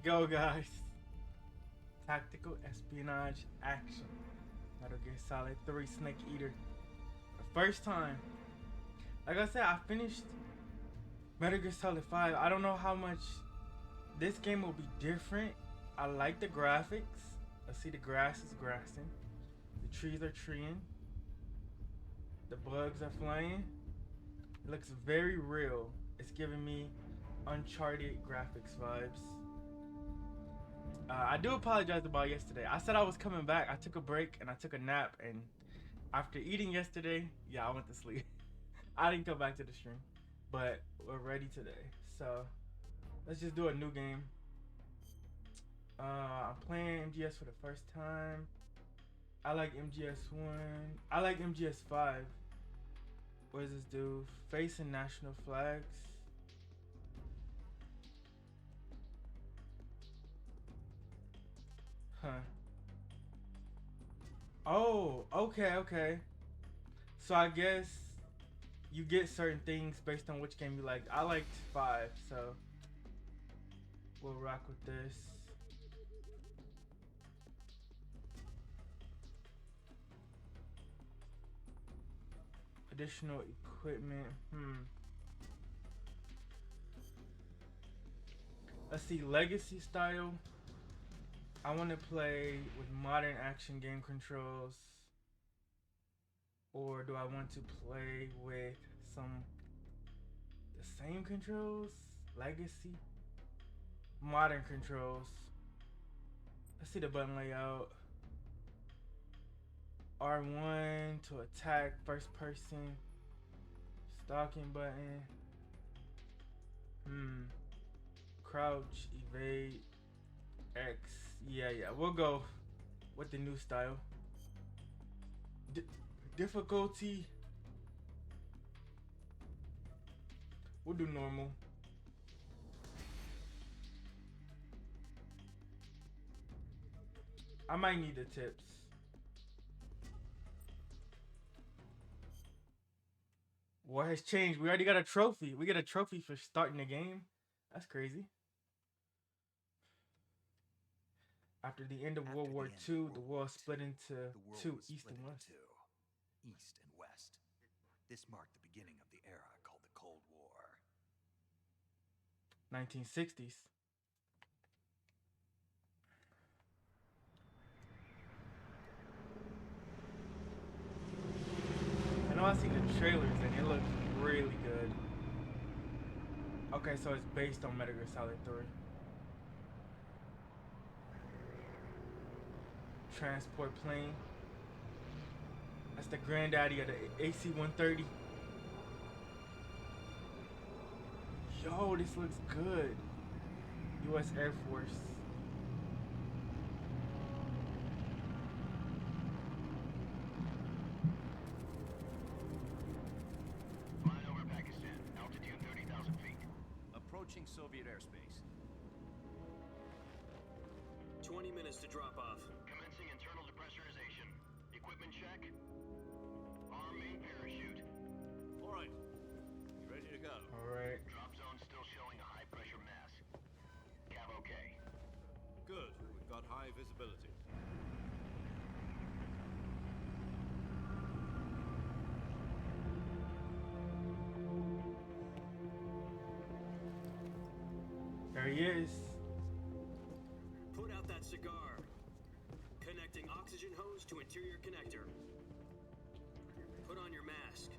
go, guys. Tactical espionage action. Metal Gear Solid 3 Snake Eater. The first time. Like I said, I finished Metal Gear Solid 5. I don't know how much this game will be different. I like the graphics. I see the grass is grassing. The trees are treeing. The bugs are flying. It looks very real. It's giving me Uncharted graphics vibes. I do apologize about yesterday. I said I was coming back. I took a break and I took a nap, and after eating yesterday, yeah, I went to sleep. I didn't come back to the stream, but we're ready today. So let's just do a new game. I'm playing MGS for the first time. I like MGS1. I like MGS5. What does this do? Facing national flags. Huh. Oh, okay. So I guess you get certain things based on which game you liked. I liked 5, so we'll rock with this. Additional equipment. Let's see, legacy style. I want to play with modern action game controls, or do I want to play with the same controls? Legacy, modern controls. Let's see the button layout. R1 to attack, first person, stalking button. Crouch, evade, X. Yeah, we'll go with the new style. Difficulty, we'll do normal. I might need the tips. War has changed. We already got a trophy. We get a trophy for starting the game. That's crazy. After the end of World War II, the world split into two, East and West. East and West. This marked the beginning of the era called the Cold War. 1960s. I know I seen the trailers and it looks really good. Okay, so it's based on Metal Gear Solid 3. Transport plane. That's the granddaddy of the AC-130. Yo, this looks good. U.S. Air Force. Flying over Pakistan, altitude 30,000 feet. Approaching Soviet airspace. 20 minutes to drop off. Commencing internal depressurization. Equipment check. Arm main parachute. All right. You ready to go? All right. Drop zone still showing a high pressure mass. Cav okay. Good. We've got high visibility. There he is. Put out that cigar. Connecting oxygen hose to interior connector. Put on your mask.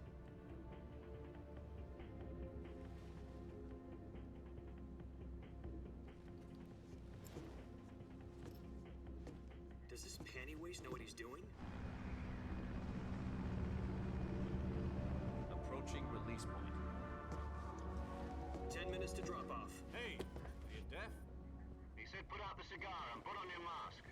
Does this panty waste know what he's doing? Approaching release point. 10 minutes to drop off. Hey, are you deaf? He said put out the cigar and put on your mask.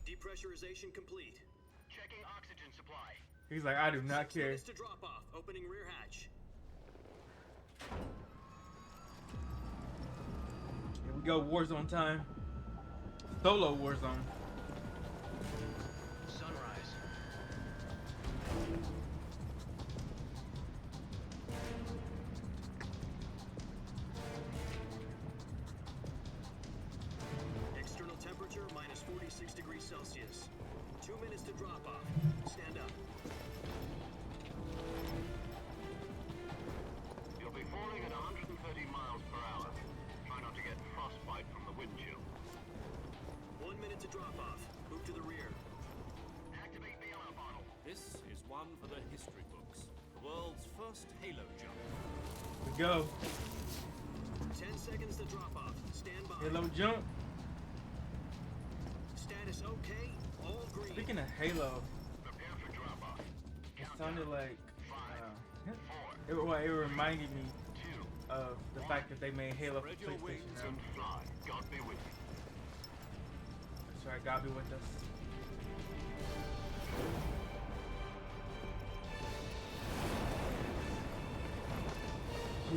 Depressurization complete. Checking oxygen supply. He's like, I do not 6 care. minutes to drop off. Opening rear hatch. Here we Go Warzone time. Solo Warzone. Sunrise. External temperature minus 46 degrees Celsius. 2 minutes to drop off. Stand up. You'll be falling at 130 miles per hour. Try not to get frostbite from the wind chill. 1 minute to drop off. Move to the rear. Activate bailout bottle. This is one for the history books. The world's first Halo jump. We go. 10 seconds to drop off. Stand by. Halo jump. Status okay. All green. Speaking of Halo, Prepare for drop off. it sounded like it reminded me of the fact that they made Halo for Spread your PlayStation. wings Now. and Fly. God be with you. That's right, God be with us.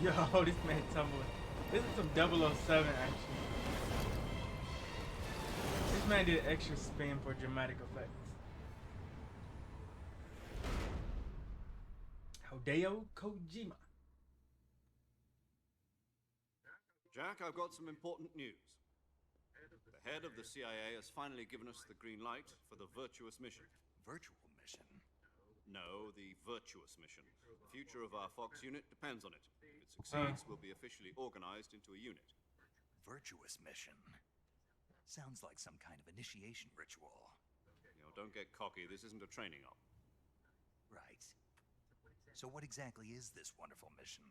Yo, this man tumbling. This is some 007 action. This man did extra spin for dramatic effects. Hideo Kojima. Jack, I've got some important news. The head of the CIA has finally given us the green light for the virtuous mission. Virtual mission? No, the virtuous mission. The future of our Fox unit depends on it. If it succeeds, we'll be officially organized into a unit. Virtuous mission? Sounds like some kind of initiation ritual. You know, don't get cocky. This isn't a training op. Right. So what exactly is this wonderful mission?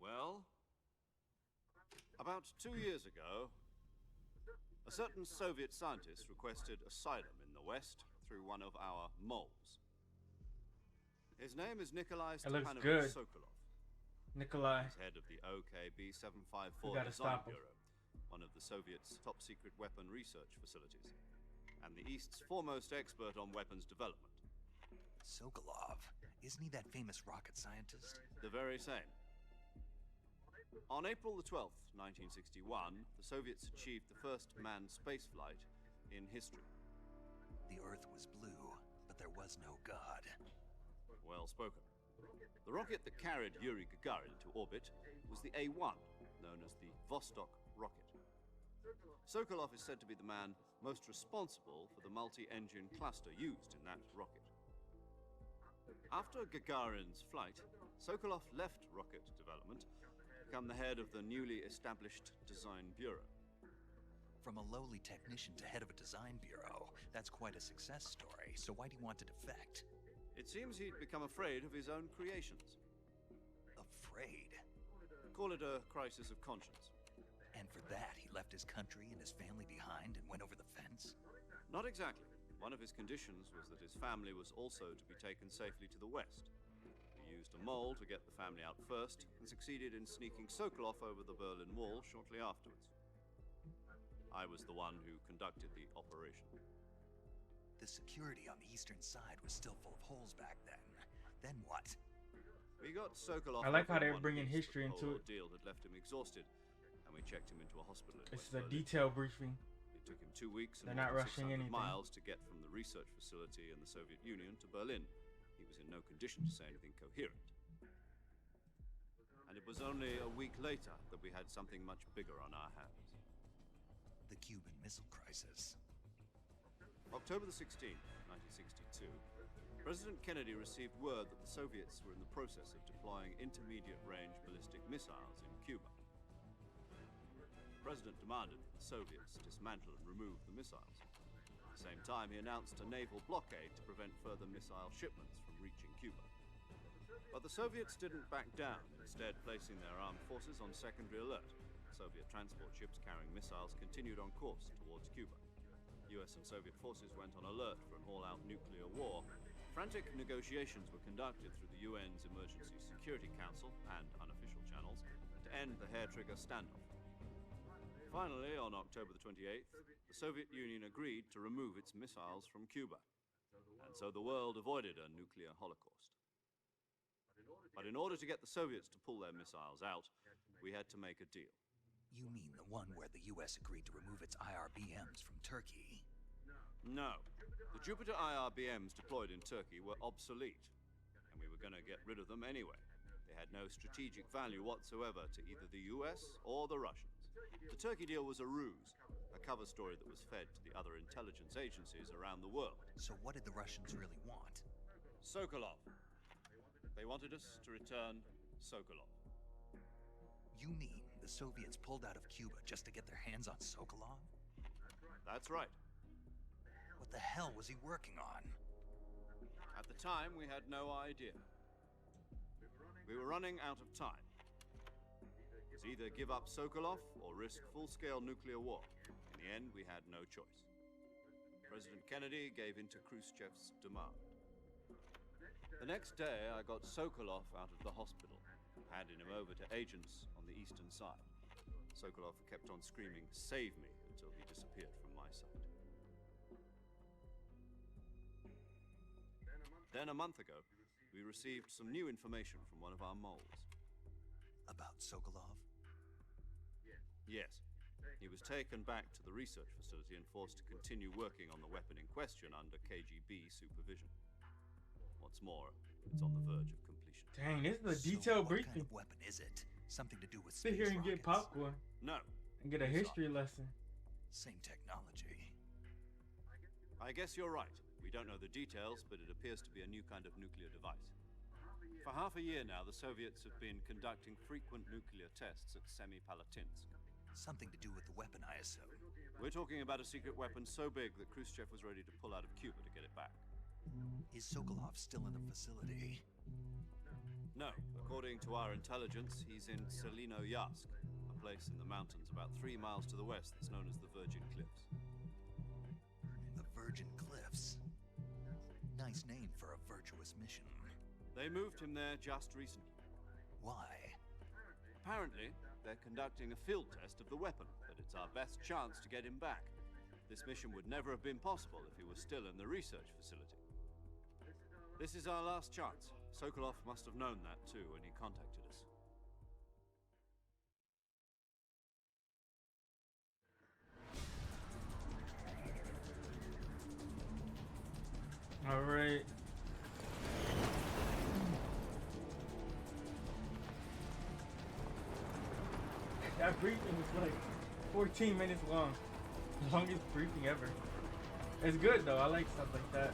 Well, about 2 years ago, a certain Soviet scientist requested asylum in the West through one of our moles. His name is Nikolai That looks Stepanovich good. Sokolov. Nikolai. He's head of the OKB 754 We gotta Design stop him. Bureau, one of the Soviets' top secret weapon research facilities, and the East's foremost expert on weapons development. Sokolov. Isn't he that famous rocket scientist? The very same. On April the 12th, 1961, the Soviets achieved the first manned spaceflight in history. The Earth was blue, but there was no God. Well spoken. The rocket that carried Yuri Gagarin to orbit was the A-1, known as the Vostok rocket. Sokolov is said to be the man most responsible for the multi-engine cluster used in that rocket. After Gagarin's flight, Sokolov left rocket development to become the head of the newly established Design Bureau. From a lowly technician to head of a design bureau, that's quite a success story, so why do you want to defect? It seems he'd become afraid of his own creations. Afraid? Call it a crisis of conscience. And for that, he left his country and his family behind and went over the fence? Not exactly. One of his conditions was that his family was also to be taken safely to the west. He used a mole to get the family out first, and succeeded in sneaking Sokolov over the Berlin Wall shortly afterwards. I was the one who conducted the operation. The security on the eastern side was still full of holes back then. Then what? We got Sokolov. I like how over they're one bringing piece, history but the into whole it. ordeal had left him exhausted, and we checked him into a hospital in This West is a Berlin. detailed briefing. It took him 2 weeks and They're not more than rushing 600 anything. miles to get from the research facility in the Soviet Union to Berlin. He was in no condition to say anything coherent. And it was only a week later that we had something much bigger on our hands. The Cuban Missile Crisis. October the 16th, 1962, President Kennedy received word that the Soviets were in the process of deploying intermediate-range ballistic missiles in Cuba. The President demanded that the Soviets dismantle and remove the missiles. At the same time, he announced a naval blockade to prevent further missile shipments from reaching Cuba. But the Soviets didn't back down, instead placing their armed forces on secondary alert. Soviet transport ships carrying missiles continued on course towards Cuba. US and Soviet forces went on alert for an all-out nuclear war. Frantic negotiations were conducted through the UN's Emergency Security Council and unofficial channels to end the hair-trigger standoff. Finally, on October the 28th, the Soviet Union agreed to remove its missiles from Cuba. And so the world avoided a nuclear holocaust. But in order to get the Soviets to pull their missiles out, we had to make a deal. You mean the one where the US agreed to remove its IRBMs from Turkey? No. The Jupiter IRBMs deployed in Turkey were obsolete, and we were going to get rid of them anyway. They had no strategic value whatsoever to either the US or the Russians. The Turkey deal was a ruse, a cover story that was fed to the other intelligence agencies around the world. So what did the Russians really want? Sokolov. They wanted us to return Sokolov. You mean the Soviets pulled out of Cuba just to get their hands on Sokolov? That's right. What the hell was he working on? At the time, we had no idea. We were running out of time. It was either give up Sokolov or risk full-scale nuclear war. In the end, we had no choice. President Kennedy gave in to Khrushchev's demand. The next day, I got Sokolov out of the hospital, handing him over to agents on the eastern side. Sokolov kept on screaming, "Save me," until he disappeared from my sight. Then, a month ago, we received some new information from one of our moles. About Sokolov? Yes. He was taken back to the research facility and forced to continue working on the weapon in question under KGB supervision. What's more, it's on the verge of completion. Dang, this is a So detailed what briefing. kind of weapon is it? Something to do with Sit space here and get rockets? popcorn No. and get a history lesson. Same technology. I guess you're right. We don't know the details, but it appears to be a new kind of nuclear device. For half a year now, the Soviets have been conducting frequent nuclear tests at Semipalatinsk. Something to do with the weapon, I assume. We're talking about a secret weapon so big that Khrushchev was ready to pull out of Cuba to get it back. Is Sokolov still in the facility? No, according to our intelligence, he's in Selino-Yarsk, a place in the mountains about 3 miles to the west that's known as the Virgin Cliffs. The Virgin Cliffs. Nice name for a virtuous mission. They moved him there just recently. Why? Apparently, they're conducting a field test of the weapon, but it's our best chance to get him back. This mission would never have been possible if he was still in the research facility. This is our last chance. Sokolov must have known that too when he contacted us. All right. That briefing was like 14 minutes long. Longest briefing ever. It's good though. I like stuff like that.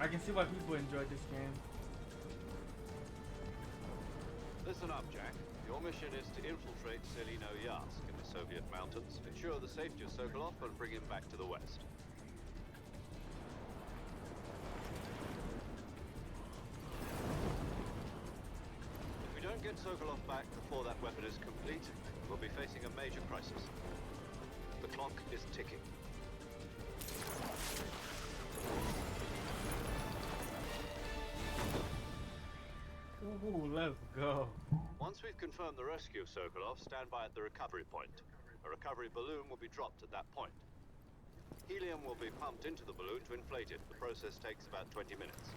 I can see why people enjoyed this game. Listen up, Jack. Your mission is to infiltrate Selino-Yarsk in the Soviet mountains, ensure the safety of Sokolov, and bring him back to the west. If we don't get Sokolov back before that weapon is complete, we'll be facing a major crisis. The clock is ticking. Ooh, let's go. Once we've confirmed the rescue of Sokolov, stand by at the recovery point. A recovery balloon will be dropped at that point. Helium will be pumped into the balloon to inflate it. The process takes about 20 minutes.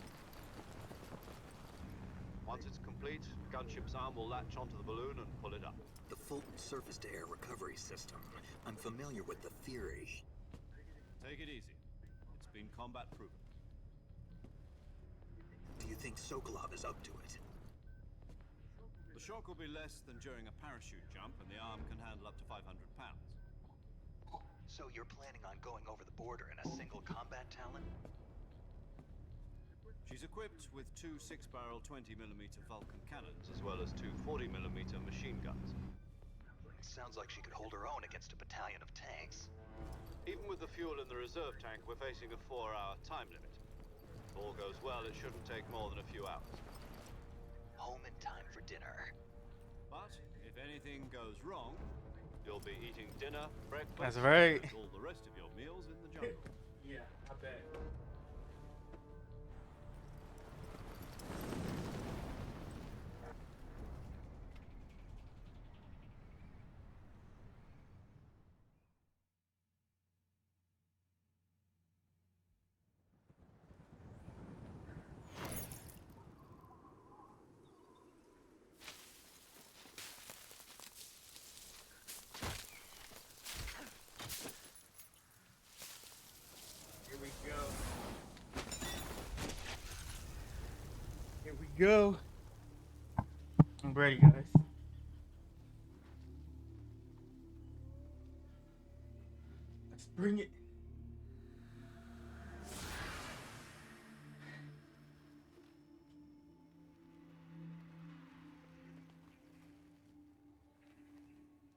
Once it's complete, gunship's arm will latch onto the balloon and pull it up. The Fulton surface-to-air recovery system. I'm familiar with the theory. Take it easy. It's been combat proven. Do you think Sokolov is up to it? The shock will be less than during a parachute jump, and the arm can handle up to 500 pounds. So you're planning on going over the border in a single combat talon? She's equipped with 2 6-barrel 20mm Vulcan cannons, as well as 2 40mm machine guns. Sounds like she could hold her own against a battalion of tanks. Even with the fuel in the reserve tank, we're facing a 4-hour time limit. If all goes well, it shouldn't take more than a few hours. Home in time for dinner. But if anything goes wrong, you'll be eating dinner, breakfast, That's right. and all the rest of your meals in the jungle. Yeah, I bet. go. I'm ready, guys. Let's bring it.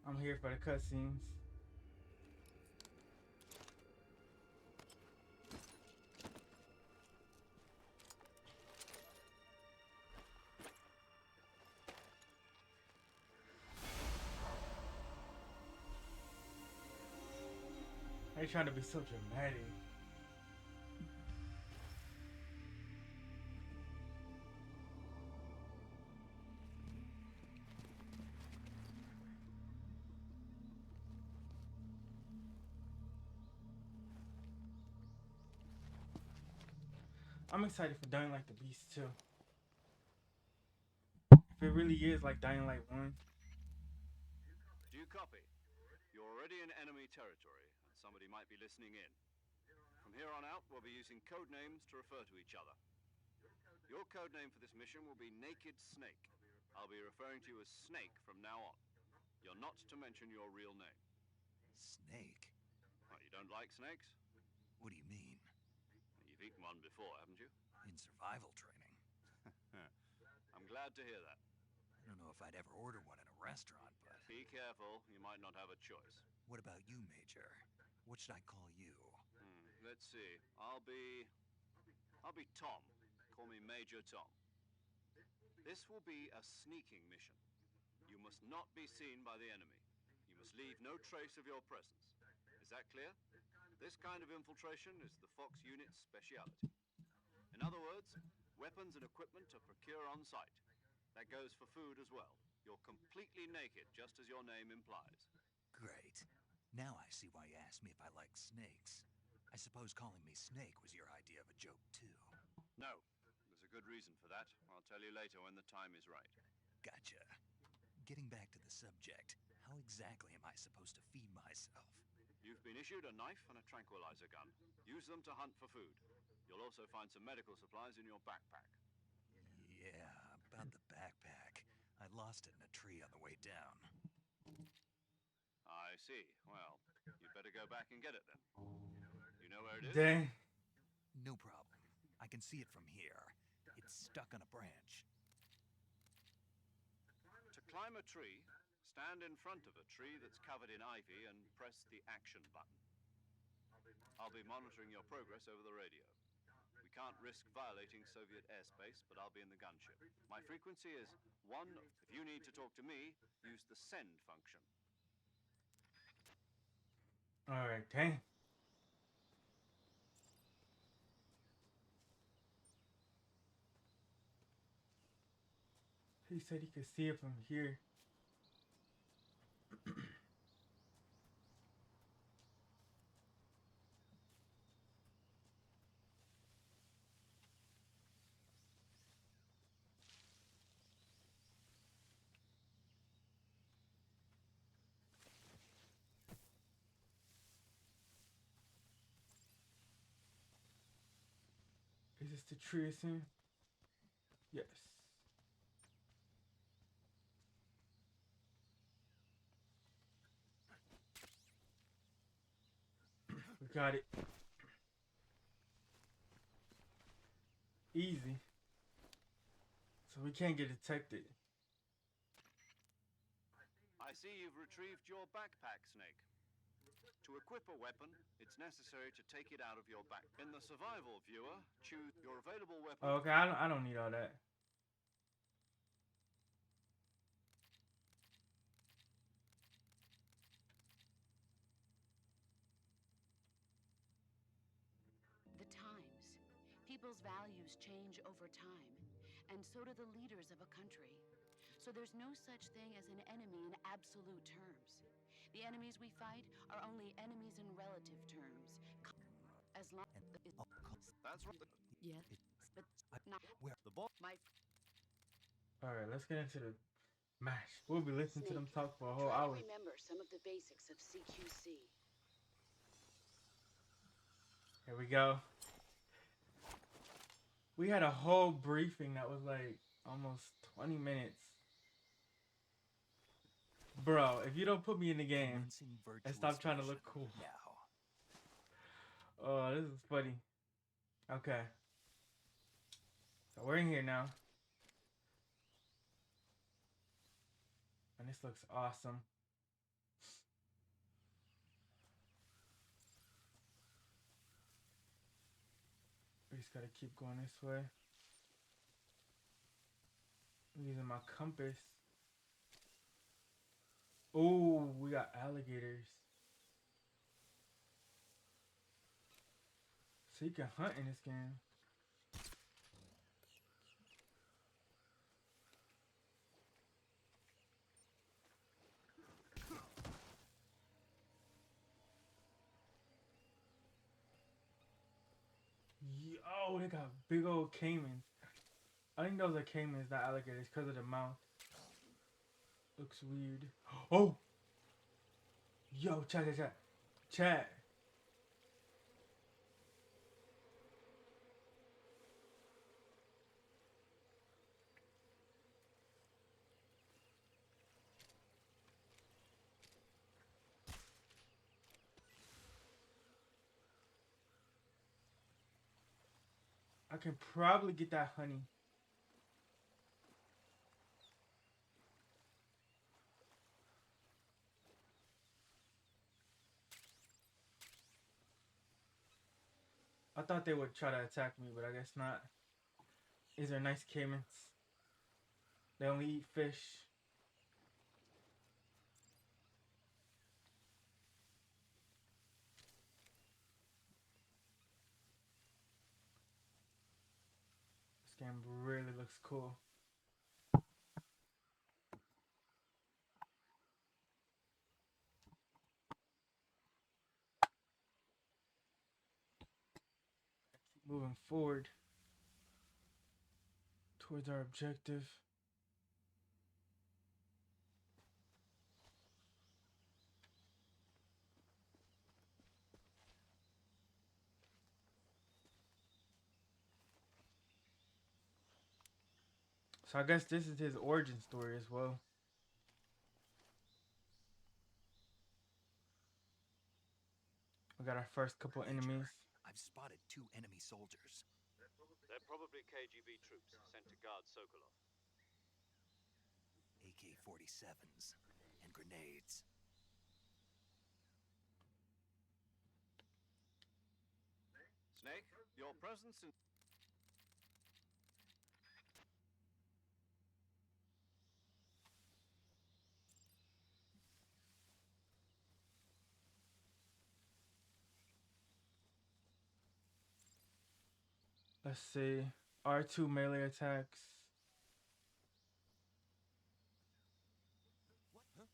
I'm here for the cutscenes. They trying to be so dramatic. I'm excited for Dying Light the Beast too. If it really is like Dying Light 1. Do you copy? You're already in enemy territory, and somebody might be listening in. From here on out, we'll be using code names to refer to each other. Your code name for this mission will be Naked Snake. I'll be referring to you as Snake from now on. You're not to mention your real name. Snake? What, you don't like snakes? What do you mean? You've eaten one before, haven't you? In survival training? I'm glad to hear that. I don't know if I'd ever order one in a restaurant, but... Be careful, you might not have a choice. What about you, Major? What should I call you? Let's see. I'll be Tom. Call me Major Tom. This will be a sneaking mission. You must not be seen by the enemy. You must leave no trace of your presence. Is that clear? This kind of infiltration is the Fox unit's speciality. In other words, weapons and equipment are procured on site. That goes for food as well. You're completely naked, just as your name implies. Great. Now I see why you asked me if I like snakes. I suppose calling me Snake was your idea of a joke, too. No. There's a good reason for that. I'll tell you later when the time is right. Gotcha. Getting back to the subject, how exactly am I supposed to feed myself? You've been issued a knife and a tranquilizer gun. Use them to hunt for food. You'll also find some medical supplies in your backpack. Yeah, about the backpack. I lost it in a tree on the way down. I see. Well, you'd better go back and get it then. You know where it is? Dang. No problem. I can see it from here. It's stuck on a branch. To climb a tree, stand in front of a tree that's covered in ivy and press the action button. I'll be monitoring your progress over the radio. We can't risk violating Soviet airspace, but I'll be in the gunship. My frequency is 1. If you need to talk to me, use the send function. Alright, dang. He said he could see it from here. Is this the tree it's in? Yes. We got it. Easy. So we can't get detected. I see you've retrieved your backpack, Snake. To equip a weapon, it's necessary to take it out of your back. In the survival viewer, choose your available weapon. Okay, I don't need all that. The times. People's values change over time, and so do the leaders of a country. So there's no such thing as an enemy in absolute terms. The enemies we fight are only enemies in relative terms. As long as That's right. yes, but not Where? The ball. my Alright, let's get into the match. We'll be listening to them Snake, talk for a whole try hour. to remember some of the basics of CQC. Here we go. We had a whole briefing that was like Almost 20 minutes. Bro, if you don't put me in the game Convincing and virtuous stop trying to look motion. cool. Now, Oh, this is funny. Okay. So we're in here now. And this looks awesome. We just gotta keep going this way. I'm using my compass. Oh, we got alligators. So you can hunt in this game. Oh, they got big old caimans. I think those are caimans, not alligators, because of the mouth. Looks weird. Oh! Yo, chat. Chat. I can probably get that honey. I thought they would try to attack me, but I guess not. These are nice caimans. They only eat fish. This game really looks cool. Keep moving forward towards our objective. So I guess this is his origin story as well. We got our first couple enemies. I've spotted 2 enemy soldiers. They're probably KGB troops sent to guard Sokolov. AK-47s and grenades. Snake, your presence in... Let's see. R2 melee attacks. What? Huh?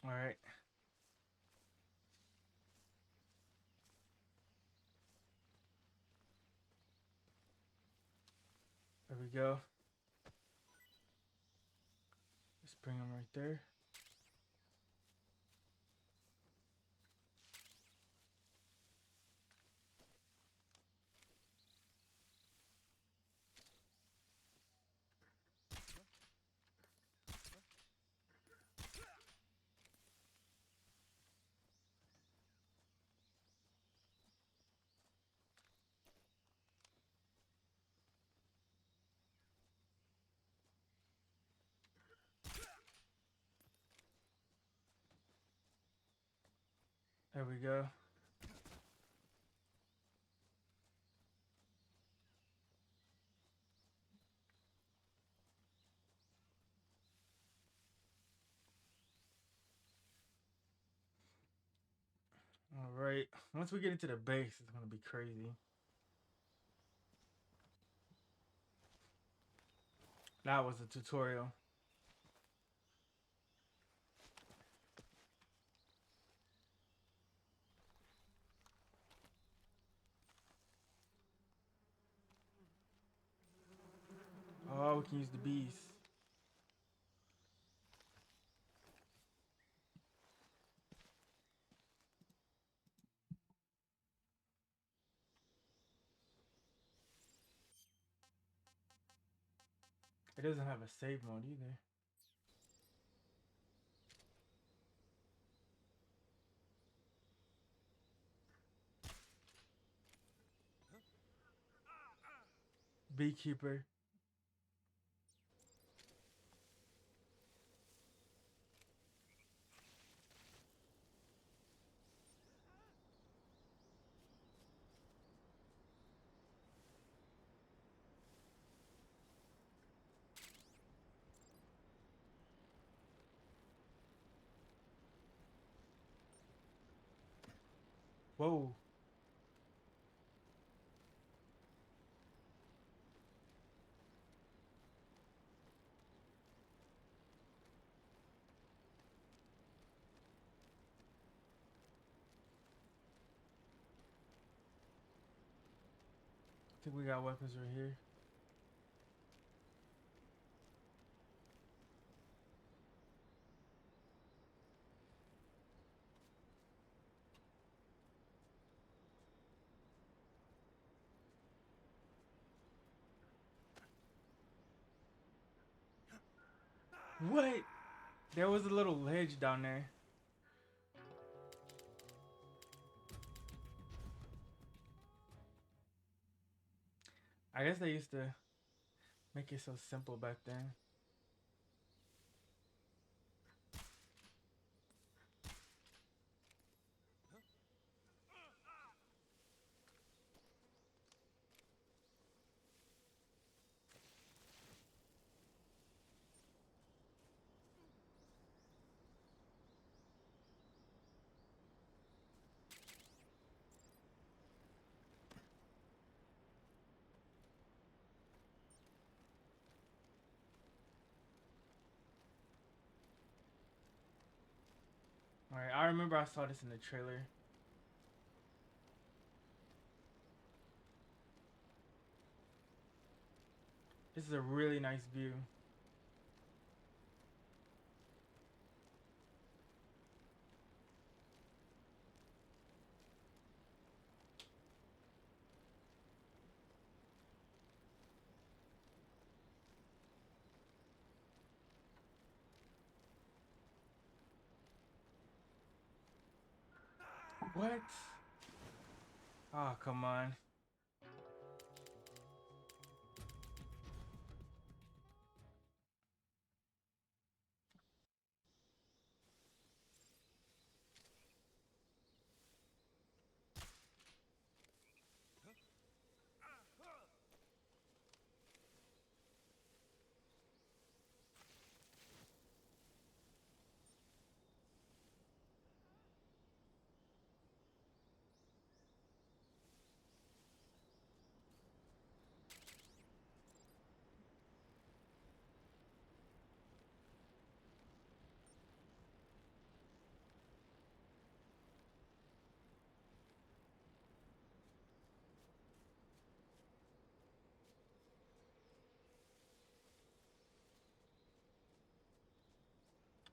Alright. There we go. Let's bring him right there. There we go. Alright. Once we get into the base, it's gonna be crazy. That was a tutorial. Oh, we can use the bees. It doesn't have a save mode either. Beekeeper. Whoa. I think we got weapons right here. What? There was a little ledge down there. I guess they used to make it so simple back then. Alright, I remember I saw this in the trailer. This is a really nice view. What? Oh, come on.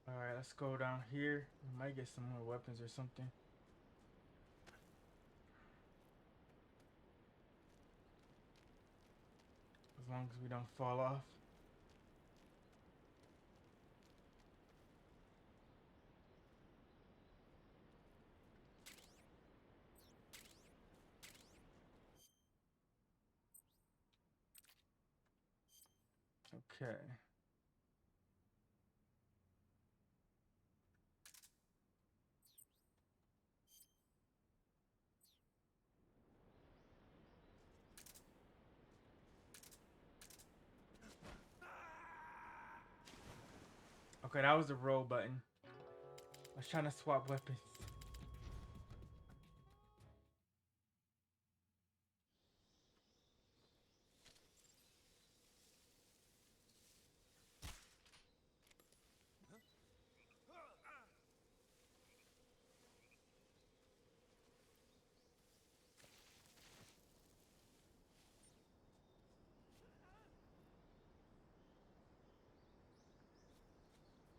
Alright, let's go down here. We might get some more weapons or something. As long as we don't fall off. Okay. Okay, that was the roll button. I was trying to swap weapons.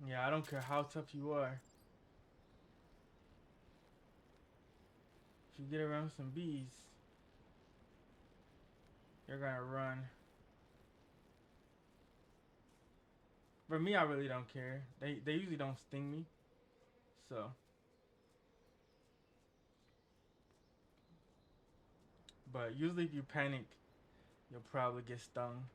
Yeah, I don't care how tough you are. If you get around some bees, you're gonna run. For me, I really don't care. They usually don't sting me, so. But usually, if you panic, you'll probably get stung.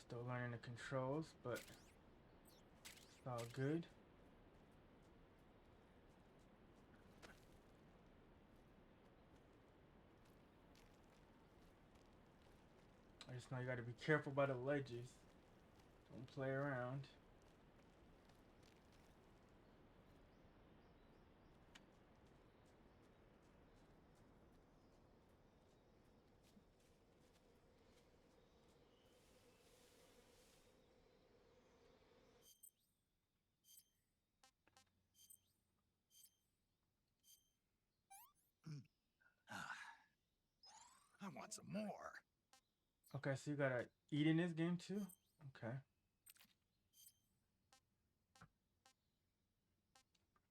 Still learning the controls, but it's all good. I just know you gotta be careful by the ledges. Don't play around. I want some more. Okay, so you gotta eat in this game too? Okay.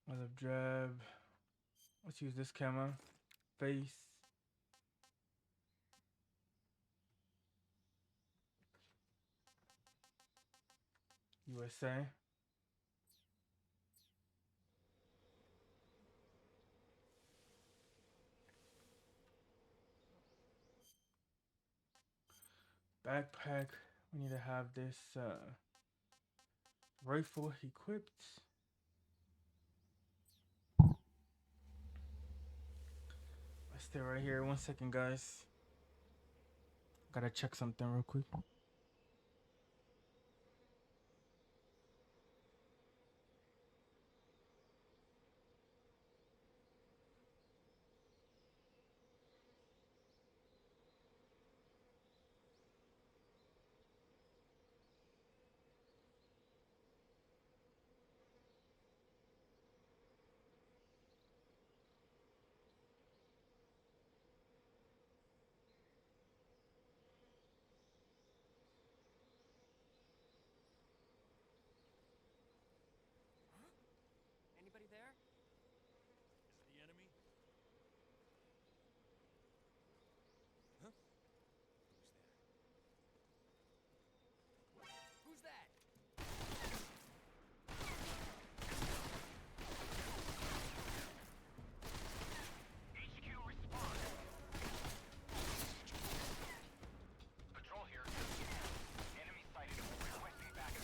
Another jab. Let's use this camera. Face. USA. Backpack. We need to have this rifle equipped. Let's stay right here. 1 second, guys. Gotta check something real quick. Anybody there? Is it the enemy? Huh? Who's there? Who's that? HQ respond. Patrol here. Enemy sighted. Requesting backup.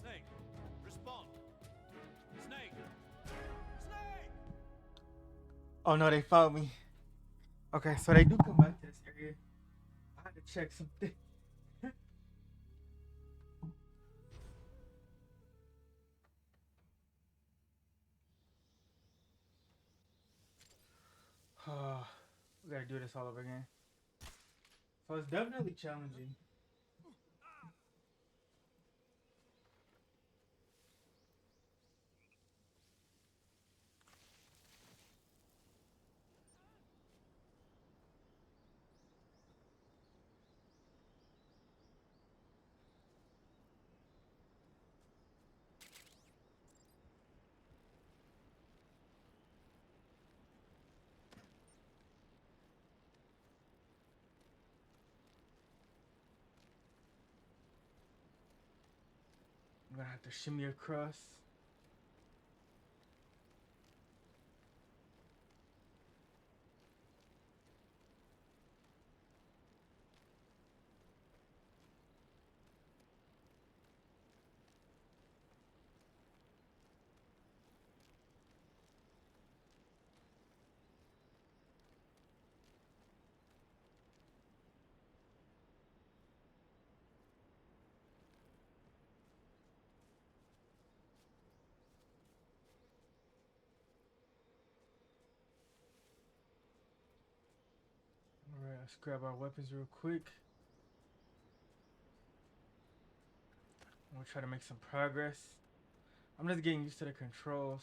Snake! Respond! Snake! Snake! Oh no, they found me. Okay, so they do come back to this area. I had to check something. We gotta do this all over again. So it's definitely challenging. I'm gonna have to shimmy across. Let's grab our weapons real quick. We'll try to make some progress. I'm just getting used to the controls.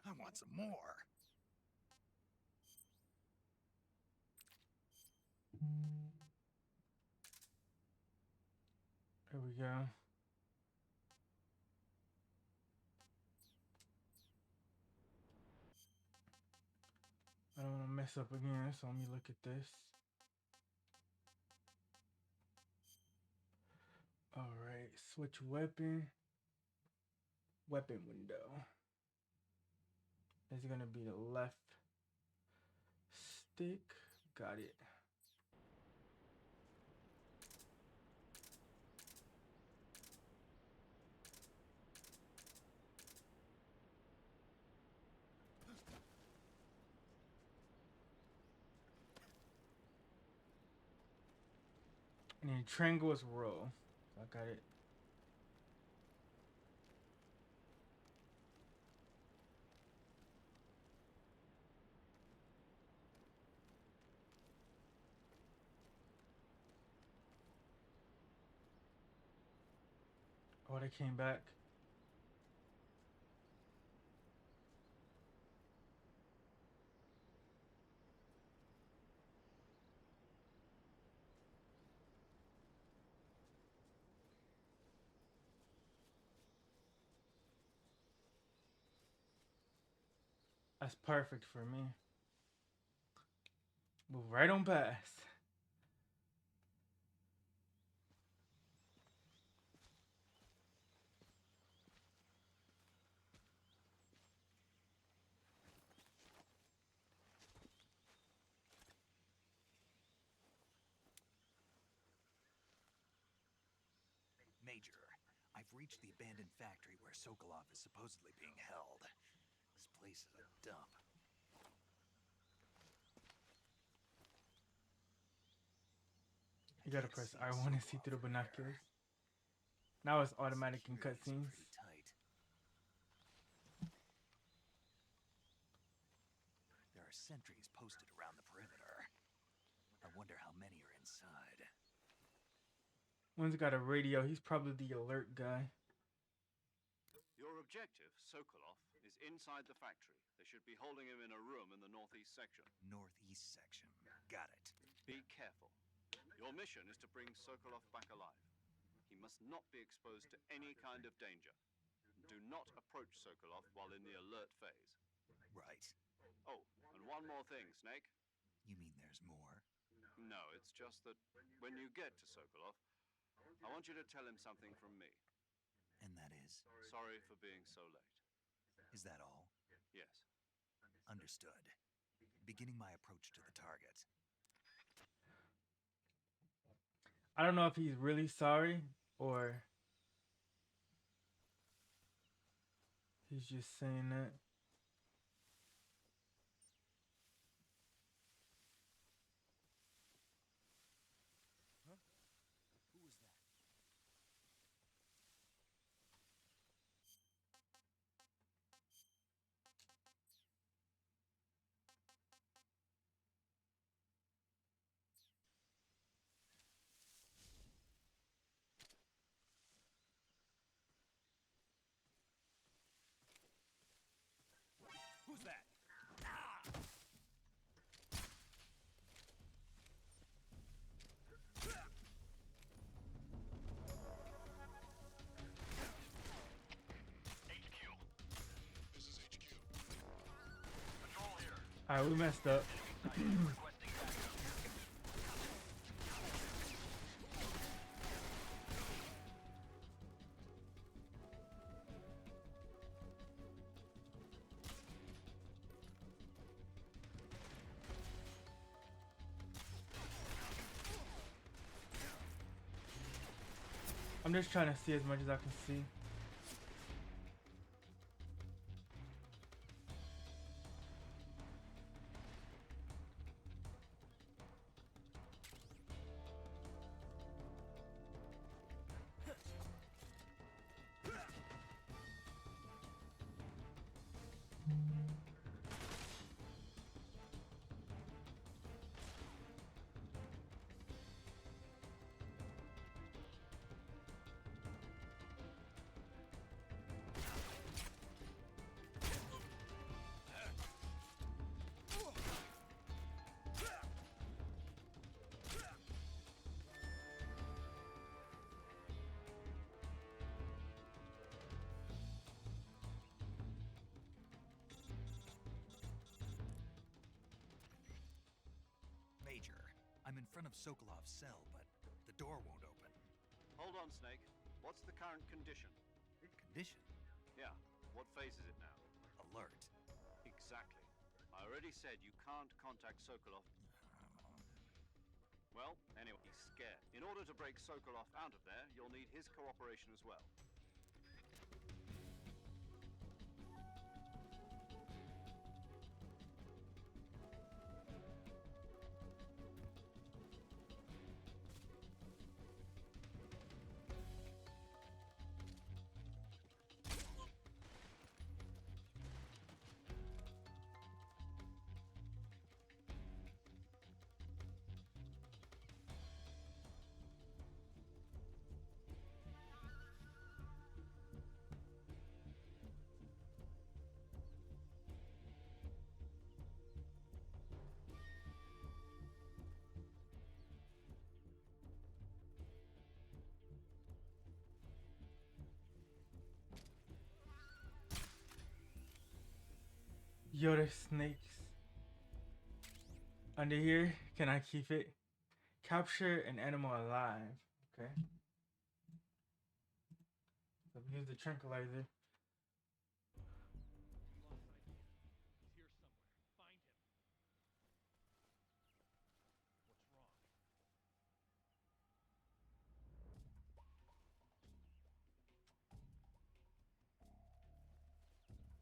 I want some more. There we go. I don't want to mess up again, so let me look at this. Alright, switch weapon. Weapon window. Is it gonna be the left stick? Got it. And then triangle is roll. So I got it. Oh, they came back. That's perfect for me. Move right on past. Major, I've reached the abandoned factory where Sokolov is supposedly being held. This place is a dump. You gotta press R1 to see through the binoculars. Now it's automatic in cutscenes. Pretty tight. There are sentries posted around the perimeter. I wonder how many are inside. One's got a radio. He's probably the alert guy. Your objective, Sokolov, is inside the factory. They should be holding him in a room in the northeast section. Northeast section. Got it. Be careful. Your mission is to bring Sokolov back alive. He must not be exposed to any kind of danger. Do not approach Sokolov while in the alert phase. Right. Oh, and one more thing, Snake. You mean there's more? No, it's just that when you get to Sokolov, I want you to tell him something from me. And that is? Sorry for being so late. Is that all? Yes. Understood. Beginning my approach to the target. I don't know if he's really sorry or he's just saying that. Huh? Who was that? Who's that? Alright, we messed up. I'm just trying to see as much as I can see. in front of Sokolov's cell, but the door won't open. Hold on, Snake. What's the current condition? Condition? Yeah. What phase is it now? Alert. Exactly. I already said you can't contact Sokolov. Well, anyway, he's scared. In order to break Sokolov out of there, you'll need his cooperation as well. Yo, there's snakes under here. Can I keep it? Capture an animal alive. Okay. So use the tranquilizer. Lost sight of him. He's here somewhere. Find him. What's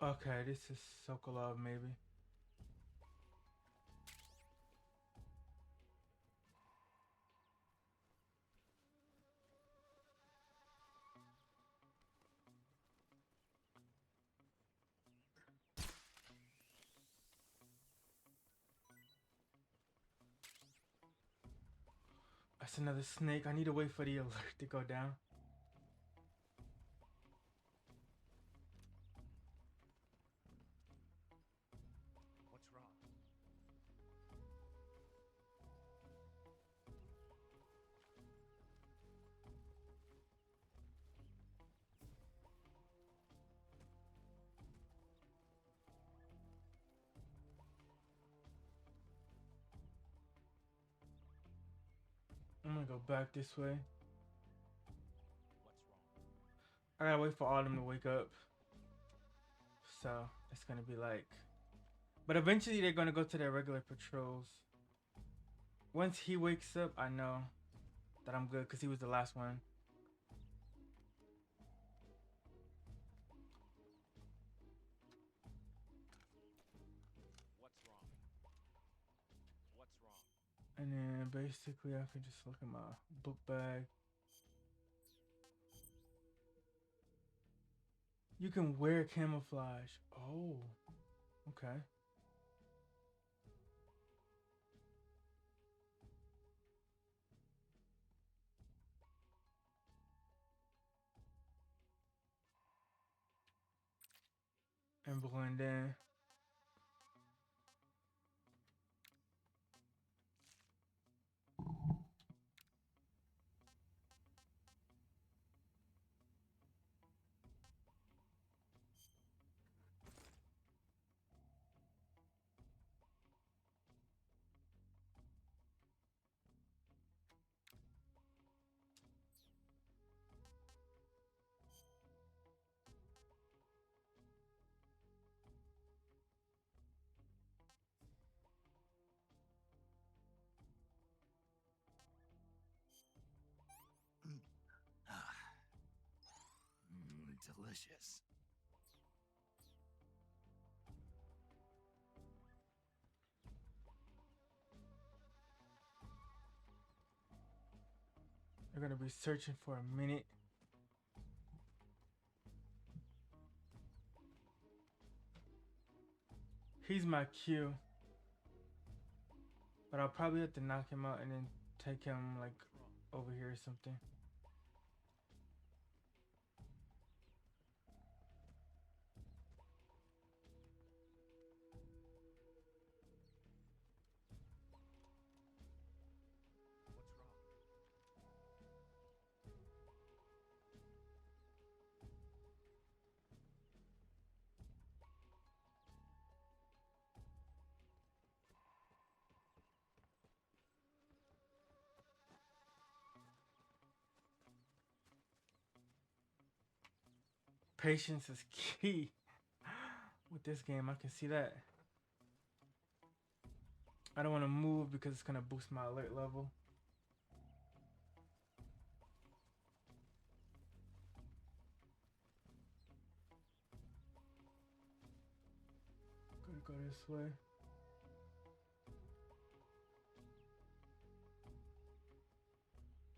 wrong? Okay, this is Sokolov, maybe. That's another snake. I need to wait for the alert to go down. What's wrong? I'm gonna go back this way. What's wrong? I gotta wait for all of them to wake up. So it's gonna be like, but eventually they're gonna go to their regular patrols. Once he wakes up, I know that I'm good because he was the last one. What's wrong? What's wrong? And then basically I can just look at my book bag. You can wear camouflage. Oh, okay. And blend in. Delicious. They're gonna be searching for a minute. He's my cue. But I'll probably have to knock him out and then take him like over here or something. What's wrong? Patience is key with this game. I can see that. I don't want to move because it's gonna boost my alert level. Gonna go this way.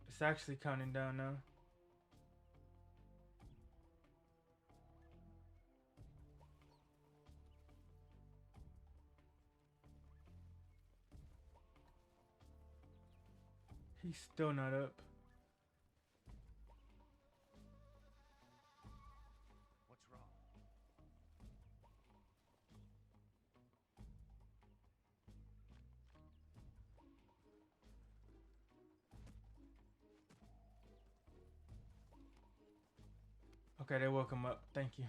It's actually counting down now. He's still not up. What's wrong? Okay, they woke him up. Thank you.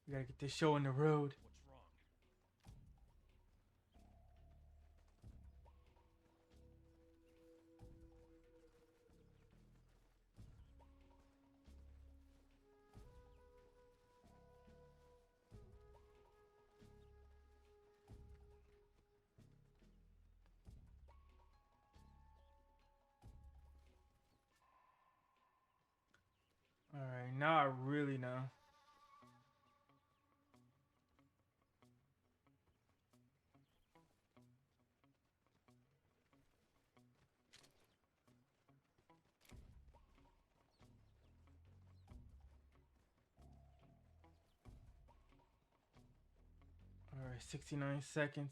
We gotta get this show on the road. What's wrong? Alright, now I really know. Alright, 69 seconds.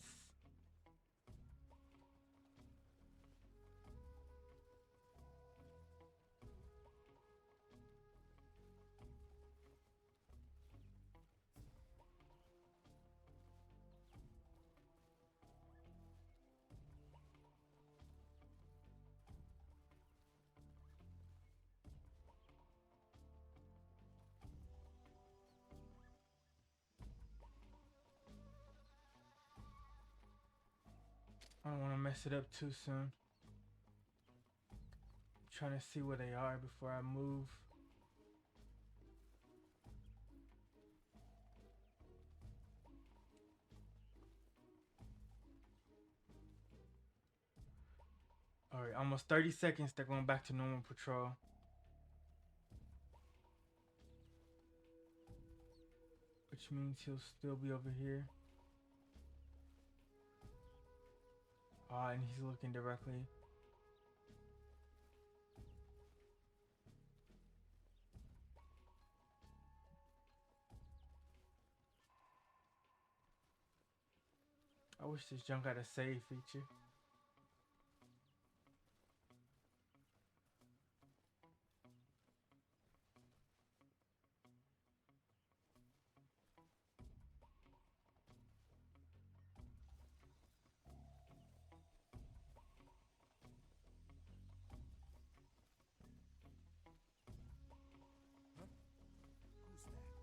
I don't want to mess it up too soon. Trying to see where they are before I move. Alright, almost 30 seconds. They're going back to normal patrol. Which means he'll still be over here. Ah, and he's looking directly. I wish this junk had a save feature. Who's that?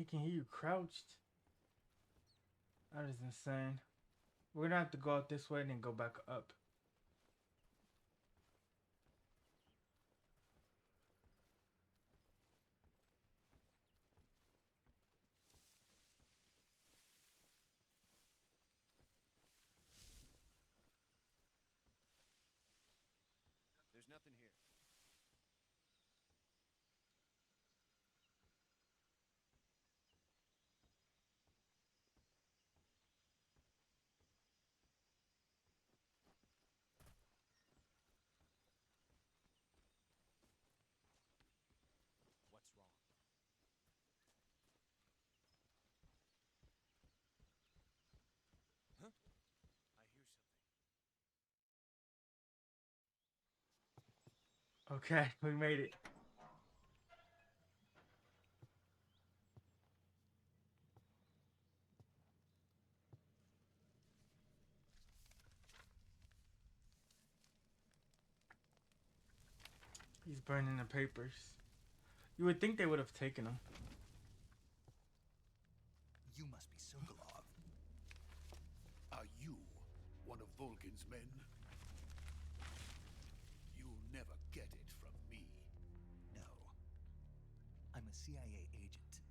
he can hear you crouched. That is insane. We're gonna have to go out this way and then go back up. There's nothing here. What's wrong? Huh? I hear something. Okay, we made it. He's burning the papers. You would think they would have taken them. You must be Sokolov. Are you one of Volgin's men? You'll never get it from me. No. I'm a CIA agent.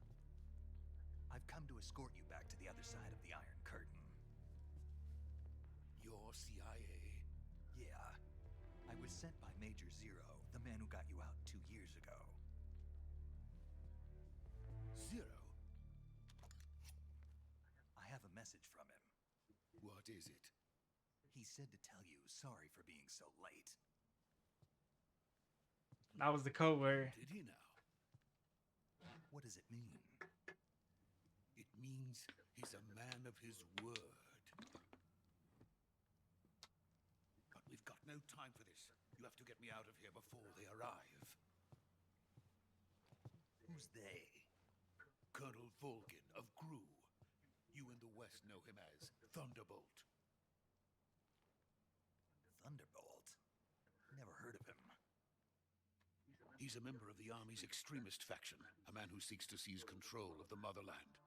I've come to escort you back to the other side of the Iron Curtain. You're CIA? Yeah. I was sent by Major Zero, the man who got you out 2 years ago. Zero? I have a message from him. What is it? He said to tell you sorry for being so late. That was the code word. Did he now? What does it mean? It means he's a man of his word. But we've got no time for this. You have to get me out of here before they arrive. Who's they? Colonel Volgin of Gru. You in the West know him as Thunderbolt. Thunderbolt? Never heard of him. He's a member of the Army's extremist faction, a man who seeks to seize control of the motherland.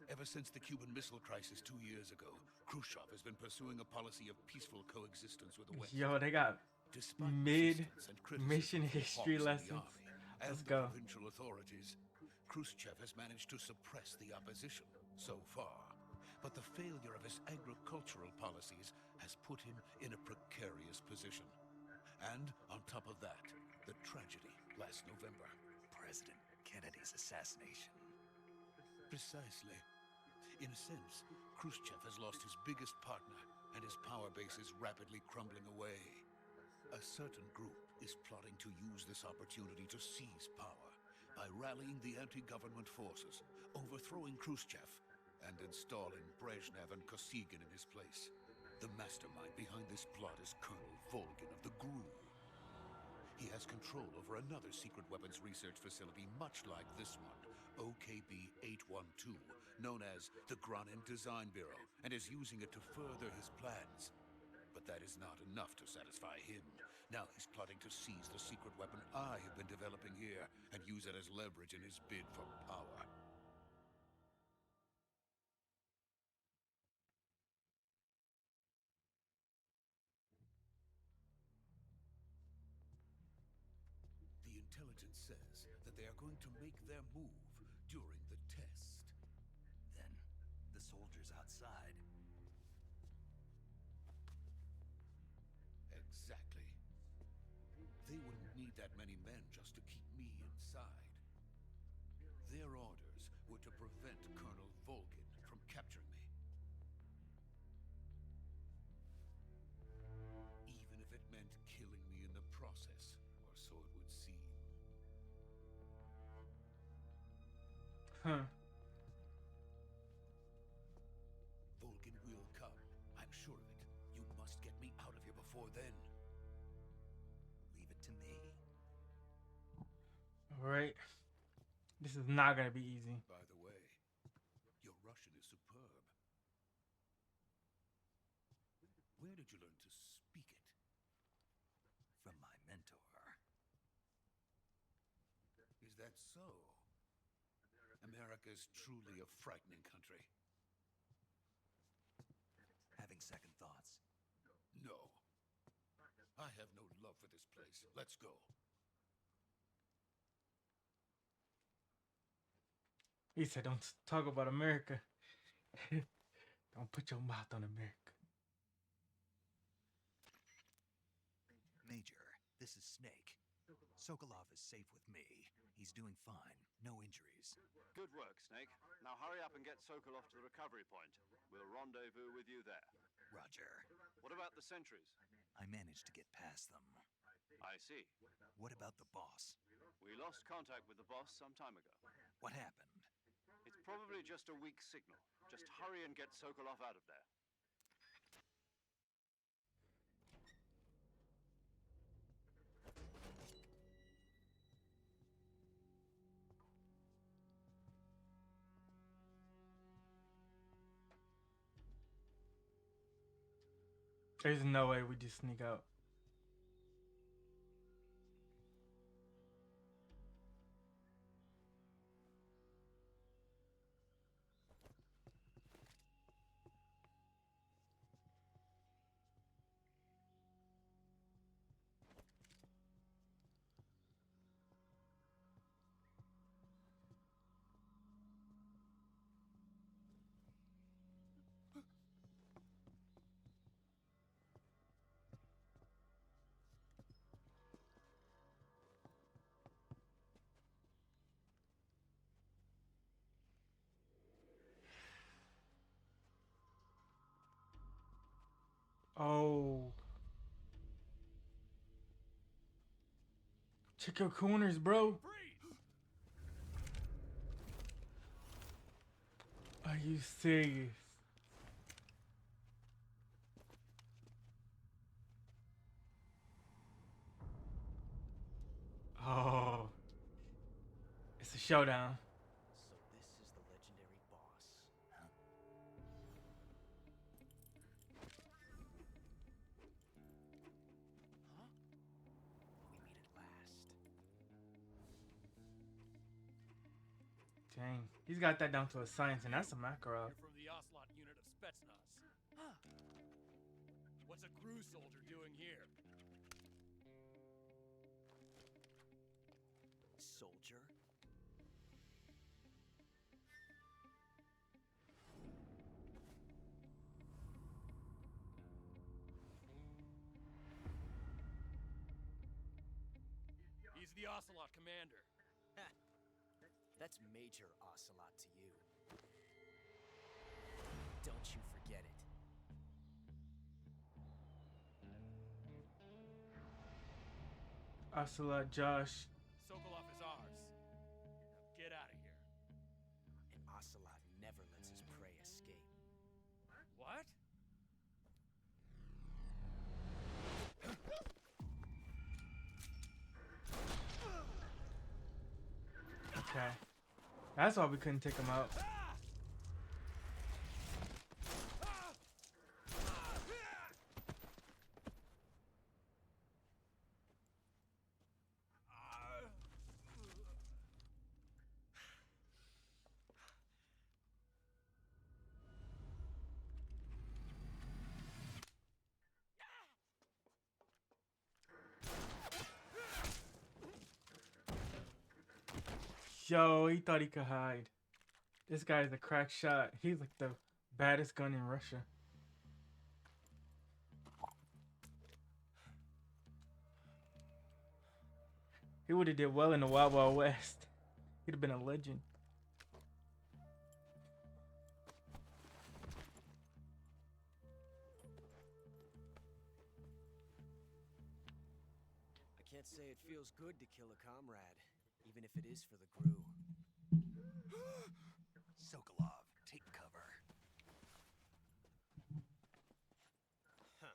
Ever since the Cuban Missile Crisis 2 years ago, Khrushchev has been pursuing a policy of peaceful coexistence with the West. Yo, they got Despite mid persistence and criticism mission from history hawks in the lessons. army and Let's the go. provincial authorities, Khrushchev has managed to suppress the opposition so far. But the failure of his agricultural policies has put him in a precarious position. And on top of that, the tragedy last November. President Kennedy's assassination. Precisely. In a sense, Khrushchev has lost his biggest partner, and his power base is rapidly crumbling away. A certain group is plotting to use this opportunity to seize power by rallying the anti-government forces, overthrowing Khrushchev, and installing Brezhnev and Kosygin in his place. The mastermind behind this plot is Colonel Volgin of the GRU. He has control over another secret weapons research facility much like this one, OKB-812, known as the Granin Design Bureau, and is using it to further his plans. But that is not enough to satisfy him. Now he's plotting to seize the secret weapon I have been developing here and use it as leverage in his bid for power. The intelligence says that they are going to make their move during the test. Then, the soldiers outside. Exactly. They wouldn't need that many men just to keep me inside. Their orders were to prevent Colonel Volgin from capturing me. Even if it meant killing me in the process, or so it would seem. Huh. Volgin will come. I'm sure of it. You must get me out of here before then. Leave it to me. Alright. This is not gonna be easy. By the way, your Russian is superb. Where did you learn to speak it? From my mentor. Is that so? A America is truly a frightening country. Having second thoughts. No. I have no love for this place. Let's go. He said, "Don't talk about America. Don't put your mouth on America." Major, this is Snake. Sokolov is safe with me. He's doing fine. No injuries. Good work, Snake. Now hurry up and get Sokolov to the recovery point. We'll rendezvous with you there. Roger. What about the sentries? I managed to get past them. I see. What about the boss? We lost contact with the boss some time ago. What happened? It's probably just a weak signal. Just hurry and get Sokolov out of there. There's no way we just sneak out. Oh. Check your corners, bro. Are you serious? Oh. It's a showdown. So this is the legendary boss. Huh? We meet at last. Dang. He's got that down to a science, and that's a Makarov. You're from the Ocelot unit of Spetsnaz. Huh. What's a crew soldier doing here? Soldier? He's the Ocelot commander. Ha! That's Major Ocelot to you. Don't you forget it. Ocelot Josh. Sokolov is ours. Now get out of here. And Ocelot never lets his prey escape. What? Okay. That's why we couldn't take him out. Yo, he thought he could hide. This guy's a crack shot. He's like the baddest gun in Russia. He would have did well in the Wild Wild West. He'd have been a legend. I can't say it feels good to kill a comrade, even if it is for the crew. Sokolov, take cover. Huh.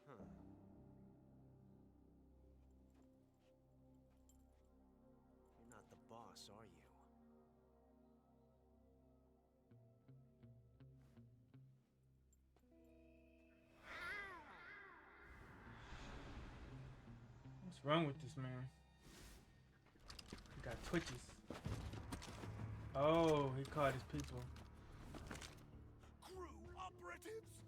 Huh. You're not the boss, are you? wrong with this man? He got twitches. Oh, he caught his people. Crew operatives?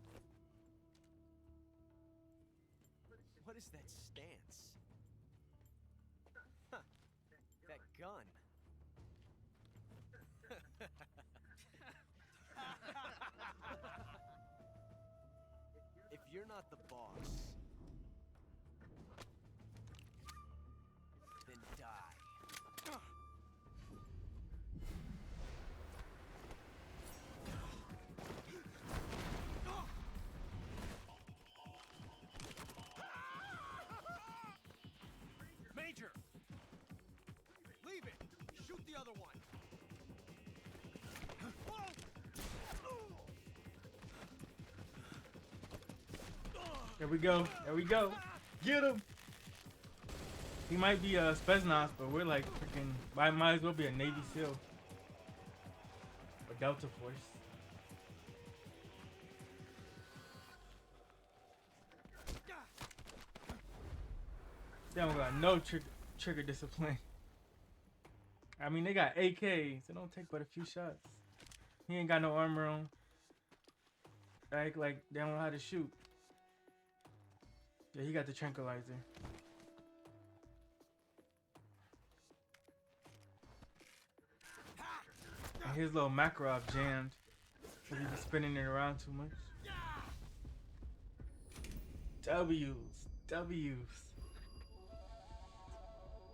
What is that stance? Huh. That gun. If you're not the boss, then die. Major! Leave it! Shoot the other one! There we go. There we go. Get him. He might be a Spetsnaz, but we're like freaking. Might as well be a Navy SEAL or Delta Force. They don't got no trigger discipline. I mean, they got AKs. They don't take but a few shots. He ain't got no armor on. They act like they don't know how to shoot. Yeah, he got the tranquilizer. And his little Makarov jammed. Cause he was spinning it around too much. W's.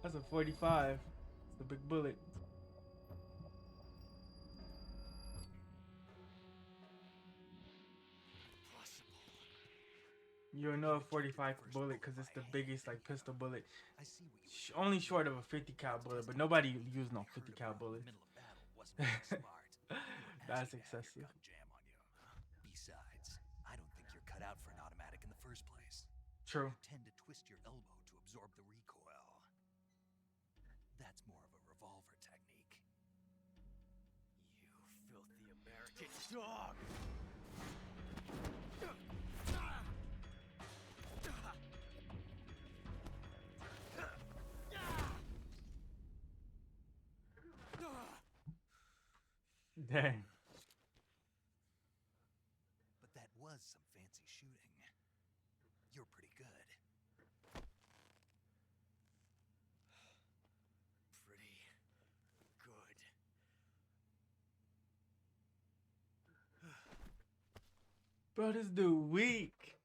That's a 45. It's a big bullet. You'll know a 45 bullet because it's the biggest like pistol bullet. I see what you Only short of a 50 cal bullet, but nobody used no 50 cal bullet. middle of battle wasn't very smart. That's Asking to have your excessive. gun jam on you. Besides, I don't think you're cut out for an automatic in the first place. True. You tend to twist your elbow to absorb the recoil. That's more of a revolver technique. You filthy American dog! Dang. But that was some fancy shooting. You're pretty good. Pretty good. Bro, this dude weak.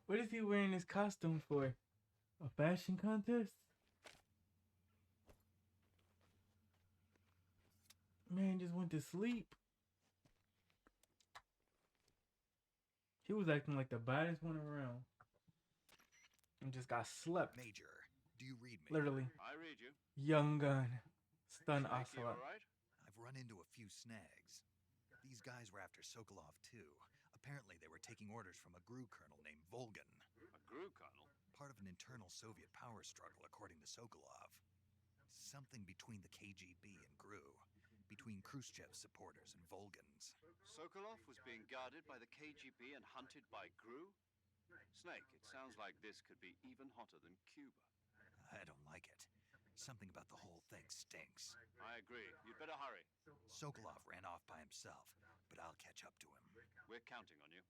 What is he wearing this costume for? A fashion contest? Man just went to sleep. He was acting like the baddest one around. And just got slept. Major, do you read me? Literally. I read you. Young gun. Stun Snake, you Ocelot. all right? I've run into a few snags. These guys were after Sokolov too. Apparently they were taking orders from a GRU colonel named Volgan. A GRU colonel? Part of an internal Soviet power struggle, according to Sokolov. Something between the KGB and GRU. Between Khrushchev's supporters and Volgan's. Sokolov was being guarded by the KGB and hunted by GRU? Snake, it sounds like this could be even hotter than Cuba. I don't like it. Something about the whole thing stinks. I agree. You'd better hurry. Sokolov ran off by himself, but I'll catch up to him. We're counting on you.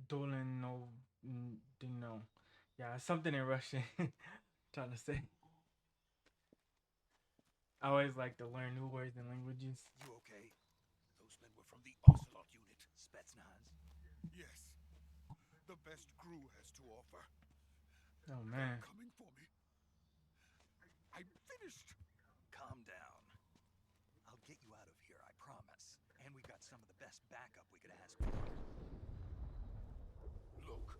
Dolino. Dino. Yeah, something in Russian. Trying to say. I always like to learn new words and languages. You okay? Those men were from the Ocelot unit. Spetsnaz. Yes. The best GRU has to offer. Oh man. Coming for me. I'm finished. Calm some of the best backup we could ask for. Look.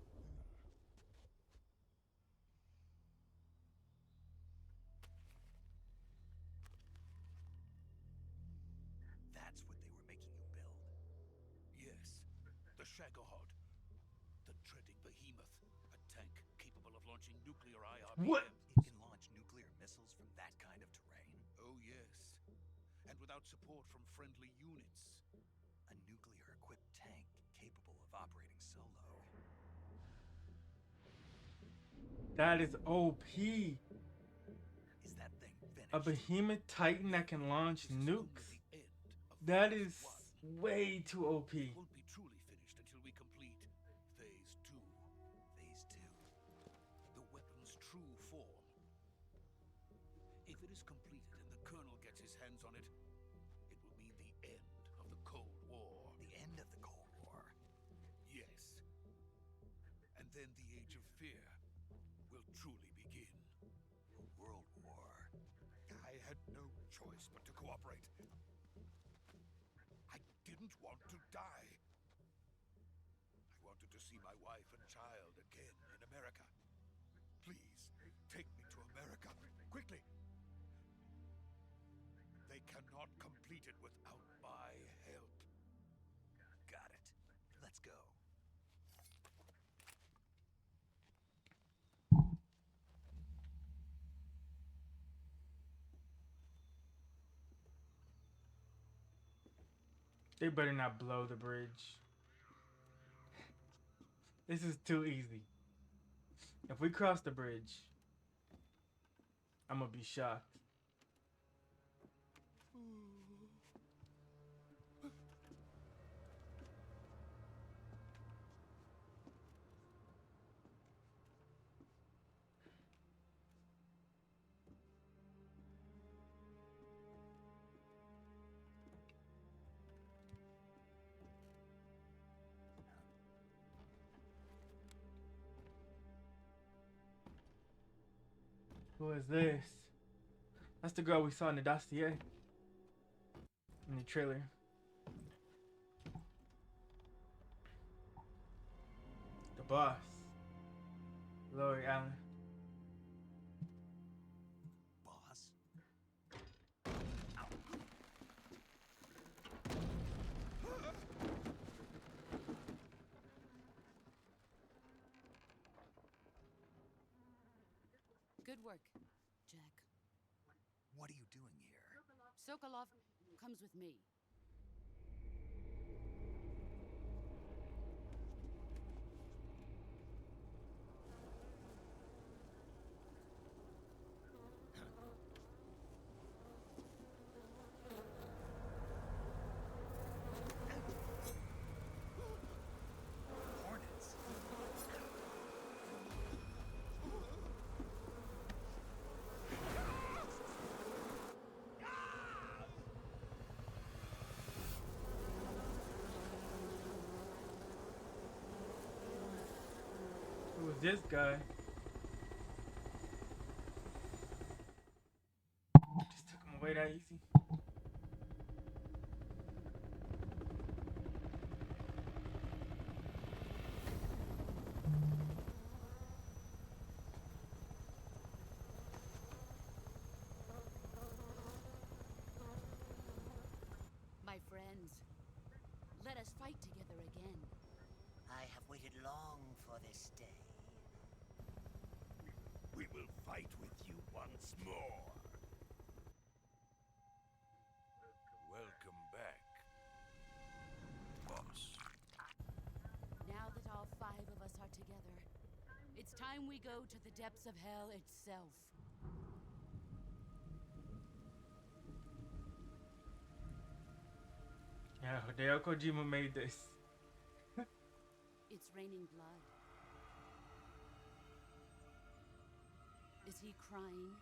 That's what they were making you build. Yes, the Shagohod. The dreaded behemoth. A tank capable of launching nuclear IRBMs. What? It can launch nuclear missiles from that kind of terrain. Oh, yes. And without support from friendly units. A nuclear-equipped tank capable of operating solo. That is OP. Is that thing finished? A behemoth titan that can launch This is only nukes. the end of That phase is one. way too OP. It won't be truly finished until we complete phase 2. Phase 2. The weapon's true form. If it is completed and the Colonel gets his hands on it, it will mean the end of the Cold War. The end of the Cold War. Yes. And then the Age of Fear will truly begin. A world war. I had no choice but to cooperate. I didn't want to die. I wanted to see my wife and child again in America. Please, take me to America, quickly. They cannot complete it without my help. Got it. Let's go. They better not blow the bridge. This is too easy. If we cross the bridge, I'm gonna be shocked. Who is this? That's the girl we saw in the dossier. In the trailer. The boss. Lori Allen. Boss? Good work, Jack. What are you doing here? Sokolov comes with me. Hornets. Who is this guy? Just took him away that easy. My friends, let us fight together again. I have waited long for this day. We will fight with you once more. Welcome back, boss. Now that all 5 of us are together, it's time we go to the depths of hell itself. Yeah, Hideo Kojima made this. It's raining blood. Is he crying?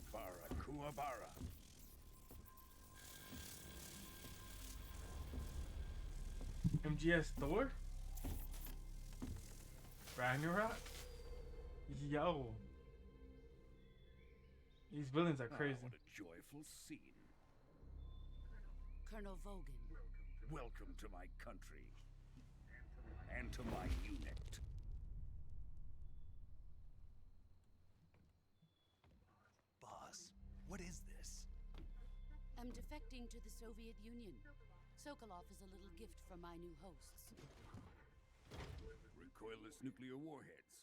Kuwabara, Kuwabara. MGS Thor? Ragnarok? Yo. These villains are crazy. What a joyful scene. Colonel Vogan. Welcome to my country. And to my unit. Boss, what is this? I'm defecting to the Soviet Union. Sokolov is a little gift from my new hosts. Recoilless nuclear warheads.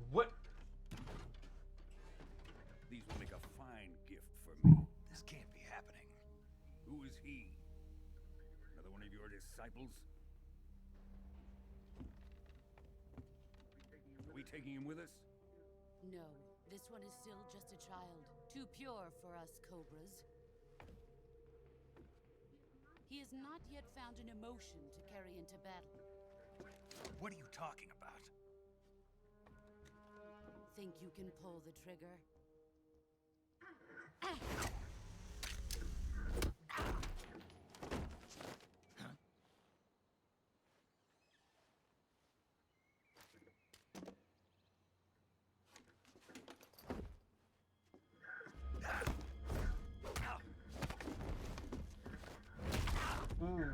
What? These will make a fine gift for me. This can't be happening. Who is he? Another one of your disciples? Are we taking him with us? No, this one is still just a child. Too pure for us Cobras. He has not yet found an emotion to carry into battle. What are you talking about? Think you can pull the trigger? Ooh.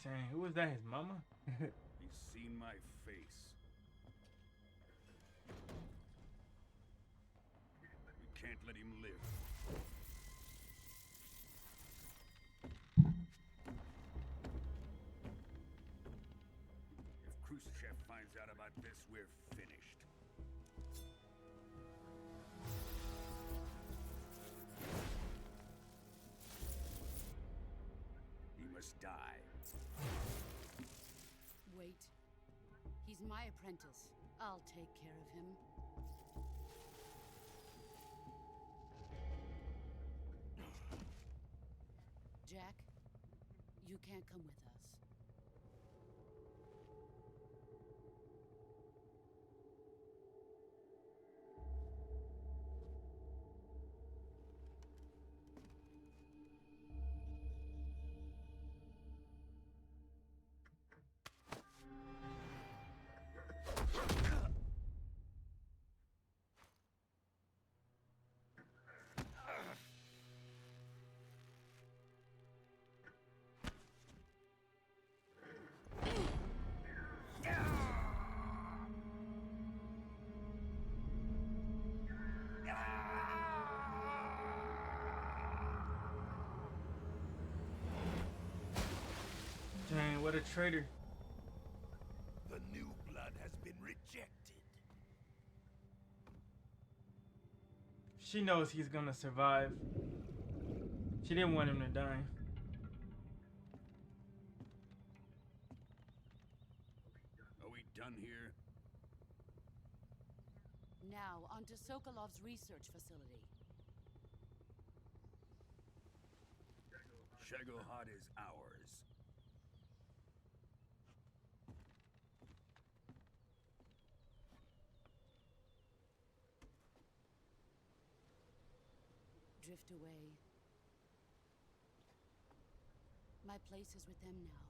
Dang, who was that? His mama? He's seen my face. We can't let him live. If Khrushchev finds out about this, we're finished. He must die. Wait. He's my apprentice. I'll take care of him. Jack, you can't come with us. Dang, what a traitor. The new blood has been rejected. She knows he's gonna survive. She didn't want him to die. Are we done here? Now, onto Sokolov's research facility. Shagohod is ours. Drift away. My place is with them now.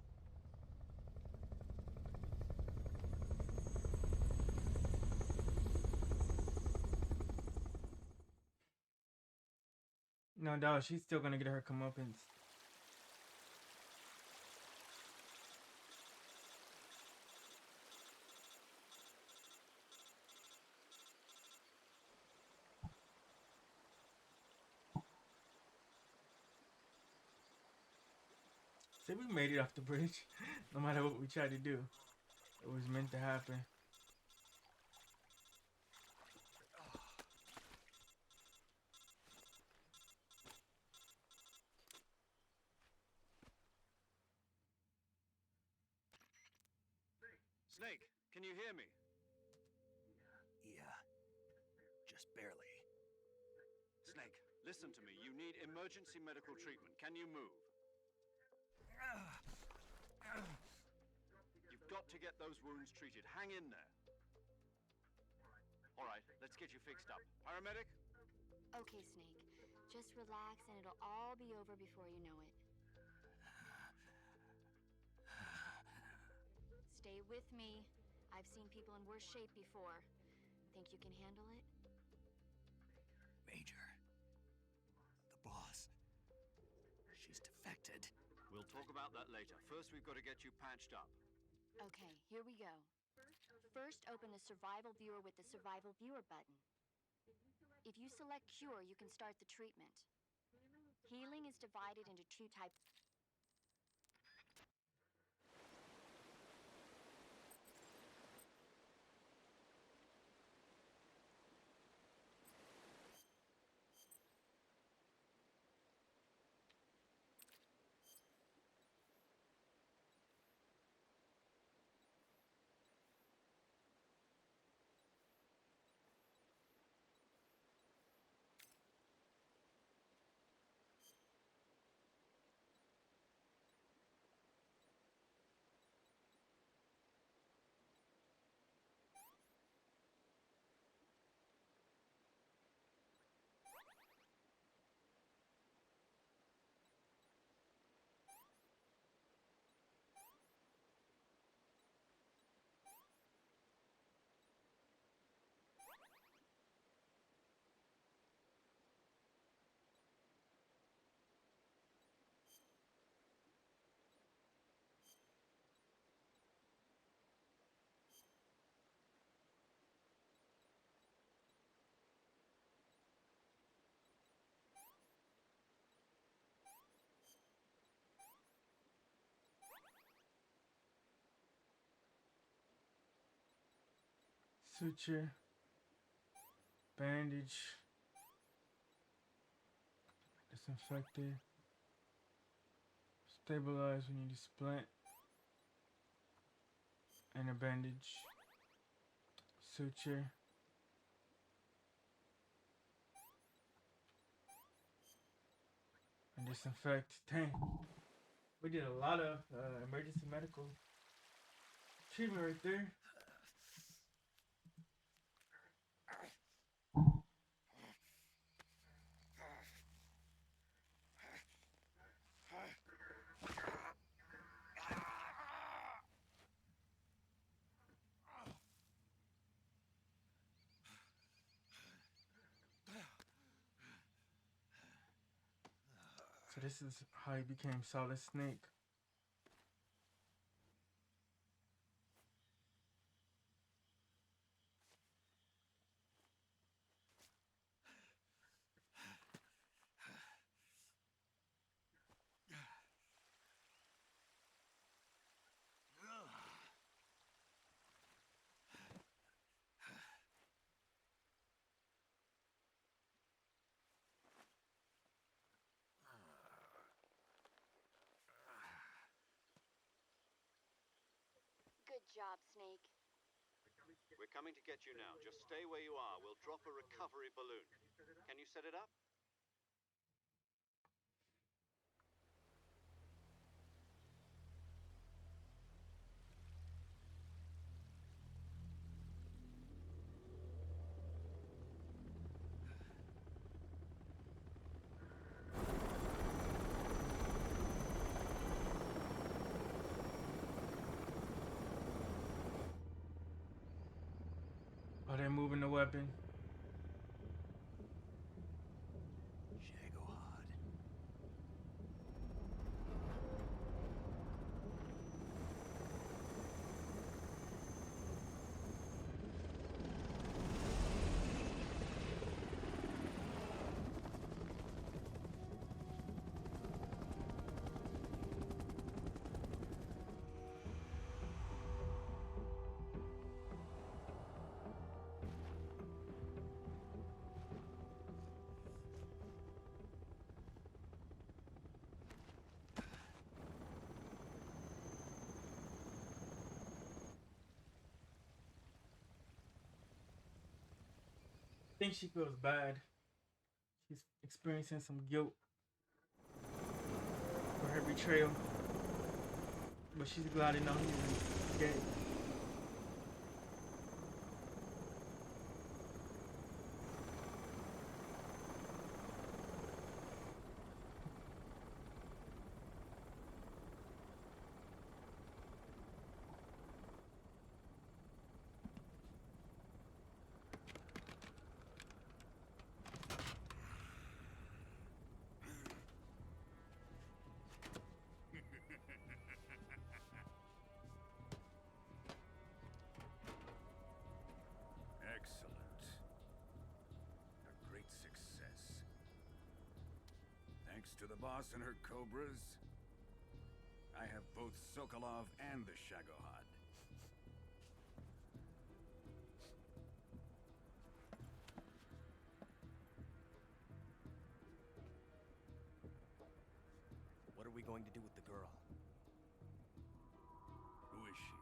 No doubt, she's still gonna get her comeuppance. Say we made it off the bridge. No matter what we tried to do, it was meant to happen. Snake, can you hear me? Yeah. Just barely. Snake, listen to me. You need emergency medical treatment. Can you move? You've to get those wounds treated. Hang in there. All right, let's get you fixed up. Paramedic? Okay, Snake. Just relax and it'll all be over before you know it. Stay with me. I've seen people in worse shape before. Think you can handle it? Major. The boss. She's defected. We'll talk about that later. First, we've got to get you patched up. Okay, here we go. First, open the Survival Viewer with the Survival Viewer button. If you select Cure, you can start the treatment. Healing is divided into two types. Suture, bandage, disinfected, stabilize when you need a splint, and a bandage, suture, and disinfect. Dang, we did a lot of emergency medical treatment right there. So this is how he became Solid Snake. Good job, Snake. We're coming to get you now. Just stay where you are. We'll drop a recovery balloon. Can you set it up? Oh, they're moving the weapon. Shagohod. I think she feels bad. She's experiencing some guilt for her betrayal. But she's glad to know he escape. Excellent. A great success. Thanks to the boss and her cobras, I have both Sokolov and the Shagohod. What are we going to do with the girl? Who is she?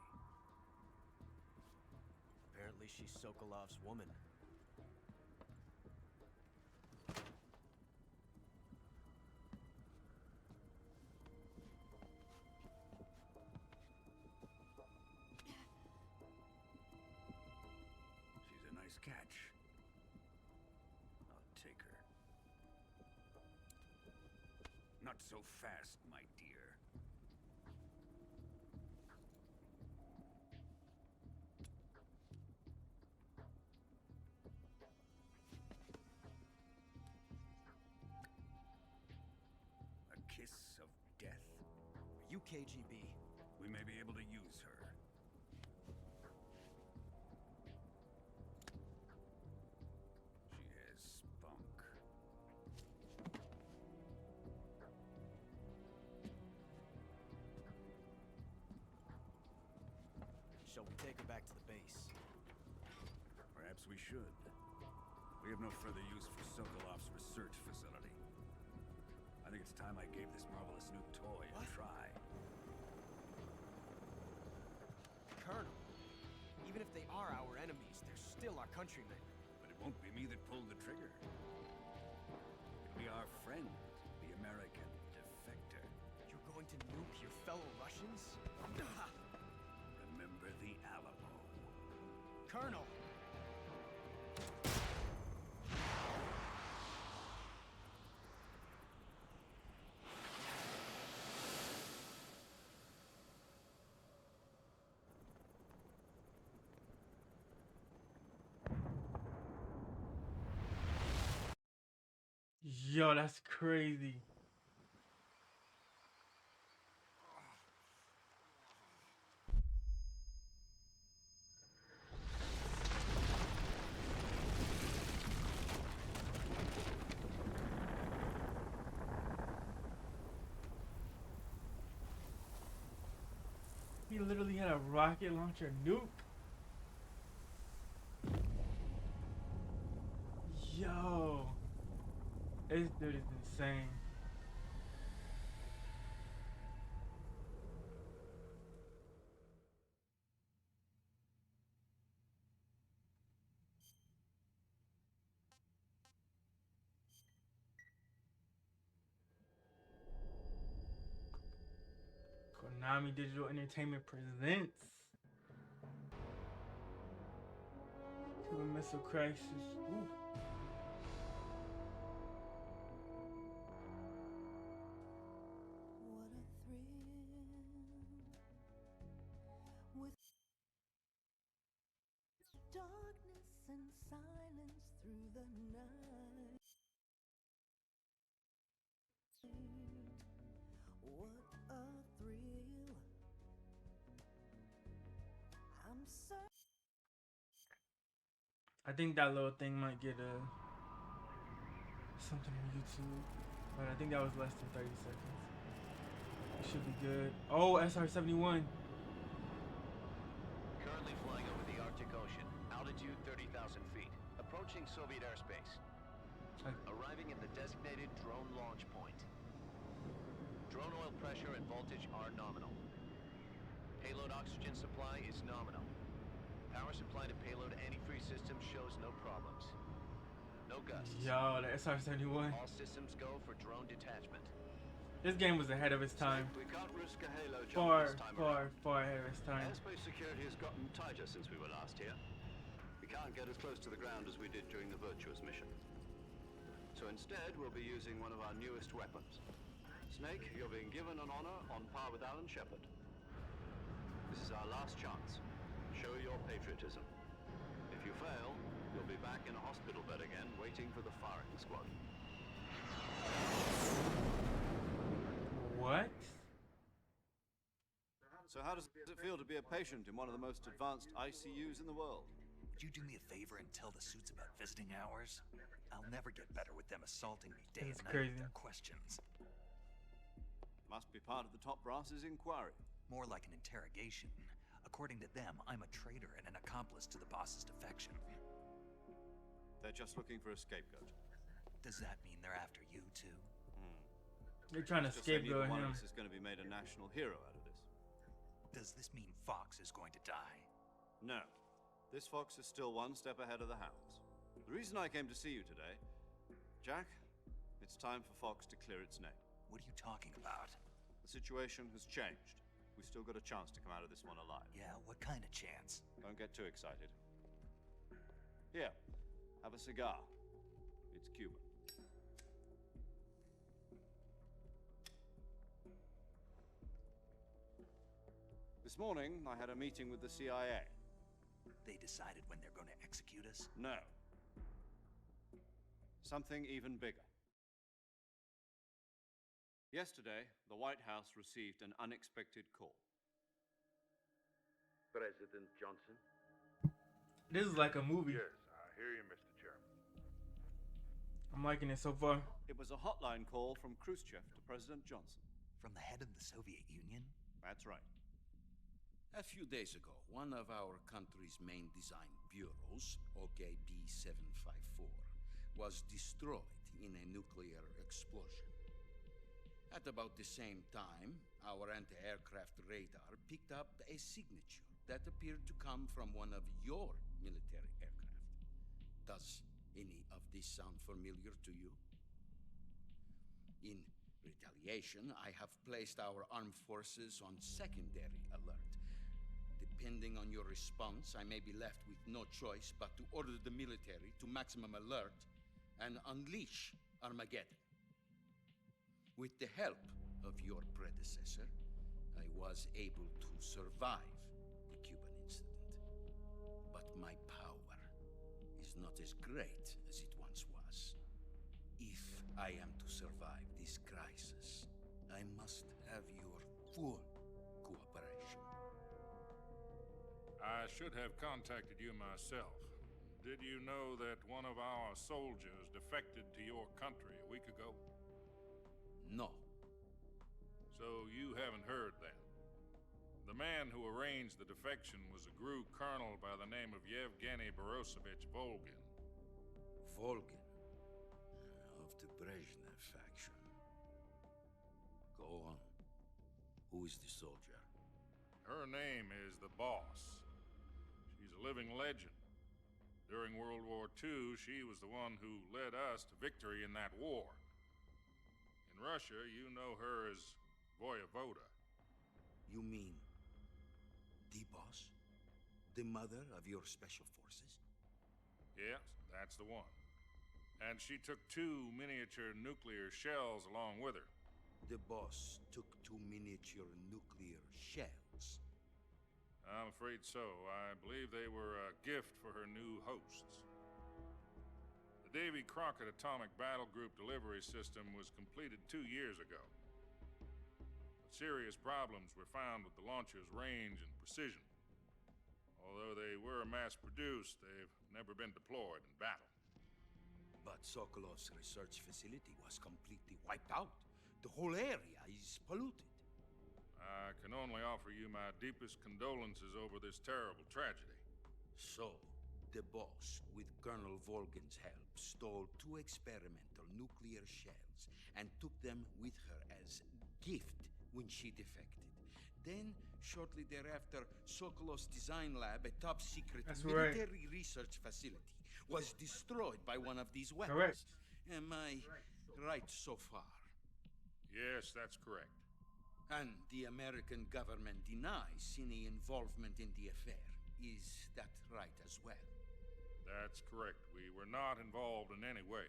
Apparently she's Sokolov's woman. She's a nice catch. I'll take her. Not so fast, my dear. A kiss of death? Are you KGB? We may be able to use her. She has spunk. Shall we take her back to the base? Perhaps we should. We have no further use for Sokolov's research facility. I think it's time I gave this marvelous new toy a try. Colonel, even if they are our enemies, they're still our countrymen. But it won't be me that pulled the trigger. It'll be our friend, the American defector. You're going to nuke your fellow Russians? Remember the Alamo. Colonel! Yo, that's crazy. He literally had a rocket launcher nuke. Yo. This dude is insane. Konami Digital Entertainment presents Cuban Missile Crisis. Ooh. Darkness and silence through the night. What a thrill. I'm so I think that little thing might get something on YouTube, but I think that was less than 30 seconds. It should be good. Oh, SR-71. Currently flying over the Arctic Ocean. Altitude 30,000 feet. Approaching Soviet airspace. Arriving at the designated drone launch point. Drone oil pressure and voltage are nominal. Payload oxygen supply is nominal. Power supply to payload antifreeze system shows no problems. No gusts. Yo, the SR-71. All systems go for drone detachment. This game was ahead of its time. We can't risk a halo jump Far, this time far, around. far ahead of its time. Airspace security has gotten tighter since we were last here. We can't get as close to the ground as we did during the Virtuous mission. So instead, we'll be using one of our newest weapons. Snake, you're being given an honor on par with Alan Shepard. This is our last chance. Show your patriotism. If you fail, you'll be back in a hospital bed again, waiting for the firing squad. What? So how does it feel to be a patient in one of the most advanced ICUs in the world? Would you do me a favor and tell the suits about visiting hours? I'll never get better with them assaulting me day That's and night crazy. with their questions. Must be part of the top brass's inquiry. More like an interrogation. According to them, I'm a traitor and an accomplice to the boss's defection. They're just looking for a scapegoat. Does that mean they're after you too? They're trying to Just say neither scapegoat one him. of us is going to be made a national hero out of this. Does this mean Fox is going to die? No. This fox is still one step ahead of the hounds. The reason I came to see you today, Jack, it's time for Fox to clear its name. What are you talking about? The situation has changed. We've still got a chance to come out of this one alive. Yeah, what kind of chance? Don't get too excited. Here, have a cigar. It's Cuban. This morning, I had a meeting with the CIA. They decided when they're going to execute us? No. Something even bigger. Yesterday, the White House received an unexpected call. President Johnson? This is like a movie. Yes, I hear you, Mr. Chairman. I'm liking it so far. It was a hotline call from Khrushchev to President Johnson. From the head of the Soviet Union? That's right. A few days ago, one of our country's main design bureaus, OKB 754, was destroyed in a nuclear explosion. At about the same time, our anti-aircraft radar picked up a signature that appeared to come from one of your military aircraft. Does any of this sound familiar to you? In retaliation, I have placed our armed forces on secondary alert. Depending on your response, I may be left with no choice but to order the military to maximum alert and unleash Armageddon. With the help of your predecessor, I was able to survive the Cuban incident. But my power is not as great as it once was. If I am to survive this crisis, I must have your full cooperation. I should have contacted you myself. Did you know that one of our soldiers defected to your country a week ago? No. So you haven't heard then. The man who arranged the defection was a GRU colonel by the name of Yevgeny Borosovich Volgin. Volgin? Of the Brezhnev faction. Go on. Who is the soldier? Her name is the Boss. She's a living legend. During World War II, she was the one who led us to victory in that war. In Russia, you know her as Voyevoda. You mean the boss? The mother of your special forces? Yes, that's the one. And she took 2 miniature nuclear shells along with her. The boss took 2 miniature nuclear shells. I'm afraid so. I believe they were a gift for her new hosts. The Davy Crockett Atomic Battle Group delivery system was completed 2 years ago. But serious problems were found with the launcher's range and precision. Although they were mass-produced, they've never been deployed in battle. But Sokolov's research facility was completely wiped out. The whole area is polluted. I can only offer you my deepest condolences over this terrible tragedy. So, the boss, with Colonel Volgin's help, stole 2 experimental nuclear shells and took them with her as gift when she defected. Then, shortly thereafter, Sokolov's design lab, a top-secret military research facility, was destroyed by one of these weapons. Correct. Am I right so far? Yes, that's correct. And the American government denies any involvement in the affair. Is that right as well? That's correct. We were not involved in any way.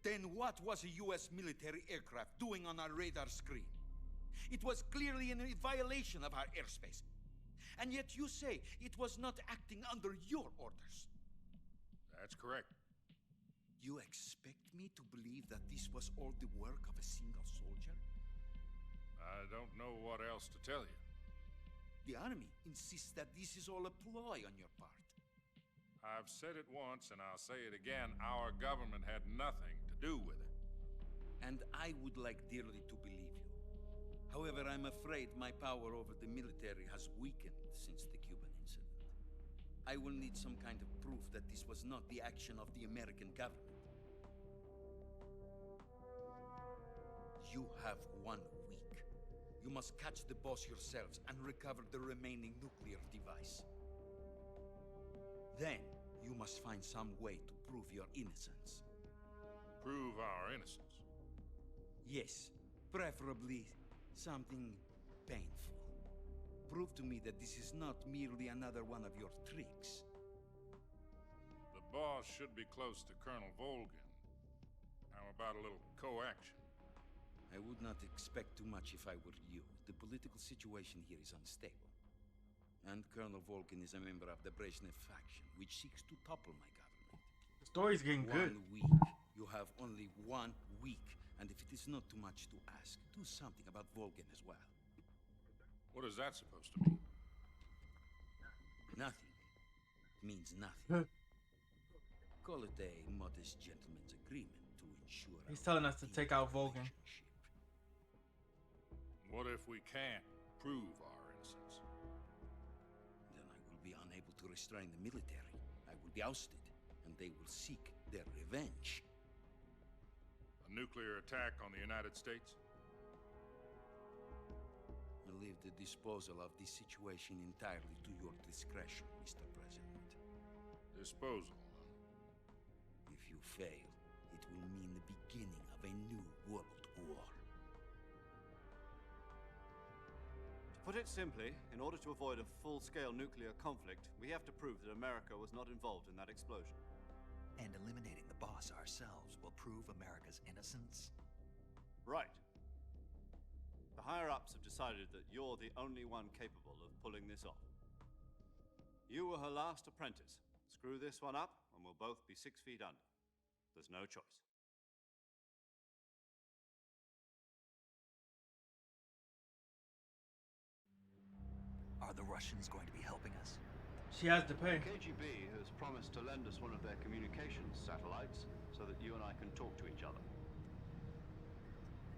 Then what was a U.S. military aircraft doing on our radar screen? It was clearly in violation of our airspace. And yet you say it was not acting under your orders. That's correct. You expect me to believe that this was all the work of a single soldier? I don't know what else to tell you. The Army insists that this is all a ploy on your part. I've said it once and I'll say it again. Our government had nothing to do with it. And I would like dearly to believe you. However, I'm afraid my power over the military has weakened since the Cuban incident. I will need some kind of proof that this was not the action of the American government. You have 1 week. You must catch the boss yourselves and recover the remaining nuclear device. Then, you must find some way to prove your innocence. Prove our innocence? Yes, preferably something painful. Prove to me that this is not merely another one of your tricks. The boss should be close to Colonel Volgin. How about a little co-action? I would not expect too much if I were you. The political situation here is unstable. And Colonel Volgin is a member of the Brezhnev faction, which seeks to topple my government. The story's getting good. 1 week. You have only 1 week. And if it is not too much to ask, do something about Volgin as well. What is that supposed to mean? Nothing. It means nothing. Call it a modest gentleman's agreement to ensure... He's telling us to take out Volgin. What if we can't prove our innocence? Then I will be unable to restrain the military. I will be ousted, and they will seek their revenge. A nuclear attack on the United States? I leave the disposal of this situation entirely to your discretion, Mr. President. Disposal, If you fail, it will mean the beginning of a new world war. To put it simply, in order to avoid a full-scale nuclear conflict, we have to prove that America was not involved in that explosion. And eliminating the boss ourselves will prove America's innocence? Right. The higher-ups have decided that you're the only one capable of pulling this off. You were her last apprentice. Screw this one up, and we'll both be 6 feet under. There's no choice. Are the Russians going to be helping us? She has to pay. The KGB has promised to lend us one of their communications satellites so that you and I can talk to each other.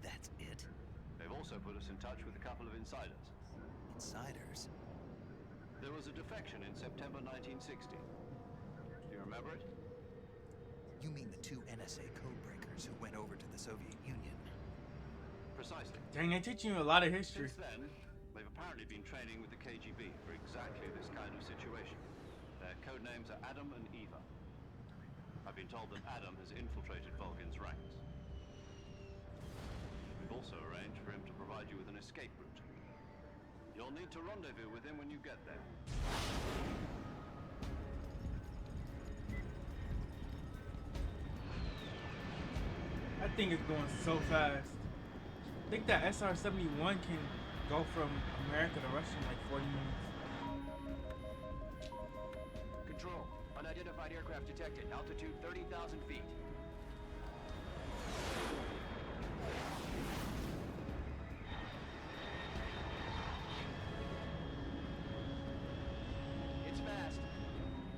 That's it? They've also put us in touch with a couple of insiders. Insiders? There was a defection in September 1960. Do you remember it? You mean the 2 NSA codebreakers who went over to the Soviet Union? Precisely. Dang, they're teaching you a lot of history. Since then, they've apparently been training with the KGB for exactly this kind of situation. Their code names are Adam and Eva. I've been told that Adam has infiltrated Volgin's ranks. We've also arranged for him to provide you with an escape route. You'll need to rendezvous with him when you get there. That thing is going so fast. I think that SR-71 can go from America to Russia in like 40 minutes. Control. Unidentified aircraft detected. Altitude 30,000 feet. It's fast.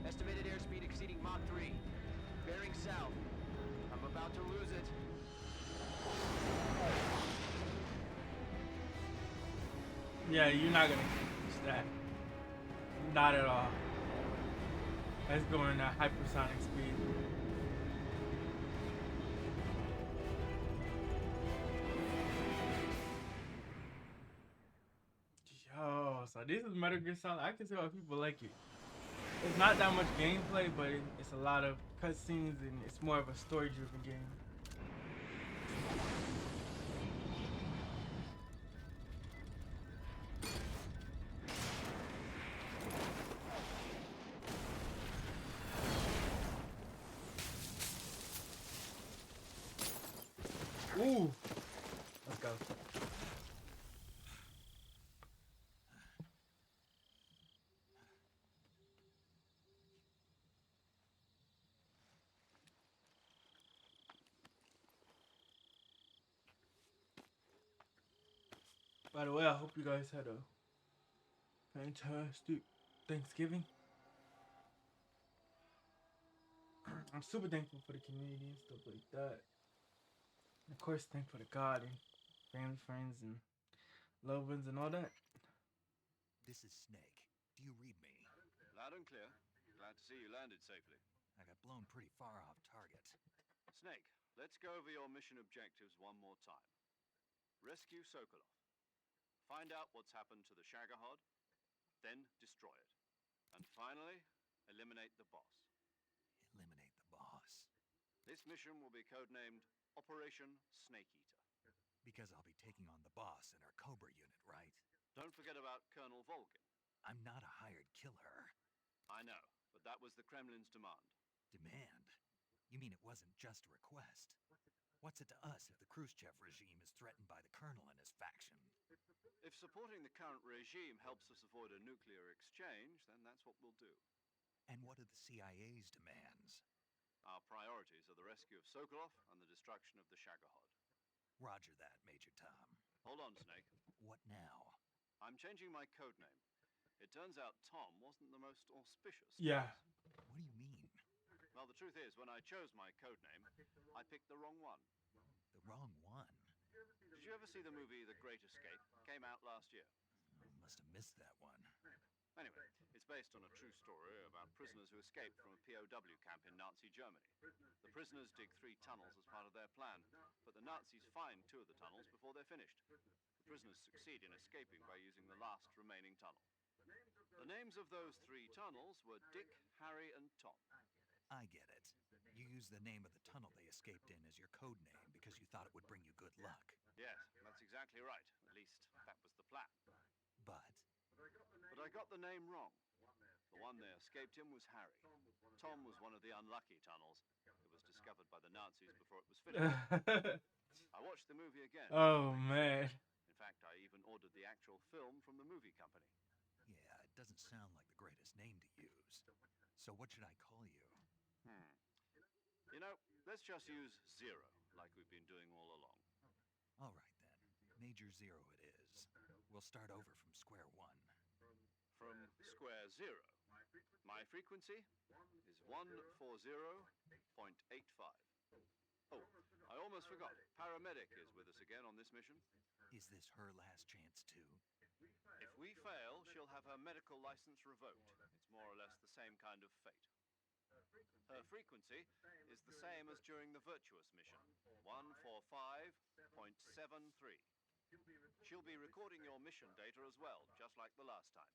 Estimated airspeed exceeding Mach 3. Bearing south. I'm about to lose it. Yeah, you're not gonna catch that. Not at all. That's going at hypersonic speed. Yo, so this is Metal Gear Solid. I can see why people like it. It's not that much gameplay, but it's a lot of cutscenes and it's more of a story-driven game. By the way, I hope you guys had a fantastic Thanksgiving. I'm super thankful for the community and stuff like that. And of course, thankful to God and family, friends, and loved ones and all that. This is Snake. Do you read me? Loud and clear. Glad to see you landed safely. I got blown pretty far off target. Snake, let's go over your mission objectives one more time. Rescue Sokolov. Find out what's happened to the Shagohod, then destroy it. And finally, eliminate the boss. Eliminate the boss. This mission will be codenamed Operation Snake Eater. Because I'll be taking on the boss in our Cobra unit, right? Don't forget about Colonel Volgin. I'm not a hired killer. I know, but that was the Kremlin's demand. Demand? You mean it wasn't just a request? What's it to us if the Khrushchev regime is threatened by the colonel and his faction? If supporting the current regime helps us avoid a nuclear exchange, then that's what we'll do. And what are the CIA's demands? Our priorities are the rescue of Sokolov and the destruction of the Shagohod. Roger that, Major Tom. Hold on, Snake. What now? I'm changing my codename. It turns out Tom wasn't the most auspicious. Yeah. What do you mean? Well, the truth is, when I chose my codename, I picked the wrong one. The wrong one? Did you ever see the movie The Great Escape? Came out last year. Must have missed that one. Anyway, it's based on a true story about prisoners who escaped from a POW camp in Nazi Germany. The prisoners dig 3 tunnels as part of their plan, but the Nazis find 2 of the tunnels before they're finished. The prisoners succeed in escaping by using the last remaining tunnel. The names of those 3 tunnels were Dick, Harry, and Tom. I get it. You used the name of the tunnel they escaped in as your code name because you thought it would bring you good luck. Yes, that's exactly right. At least, that was the plan. But I got the name wrong. The one they escaped in was Harry. Tom was one of the unlucky tunnels. It was discovered by the Nazis before it was finished. I watched the movie again. Oh, man. In fact, I even ordered the actual film from the movie company. yeah, it doesn't sound like the greatest name to use. So what should I call you? You know, let's just use Zero, like we've been doing all along. All right then. Major Zero it is. We'll start over from square one. From square zero. My frequency is 140.85. Oh, I almost forgot. Paramedic is with us again on this mission. Is this her last chance too? If we fail, she'll have her medical license revoked. It's more or less the same kind of fate. Her frequency is the same as during the Virtuous mission, 145.73. She'll be recording your mission data as well, just like the last time.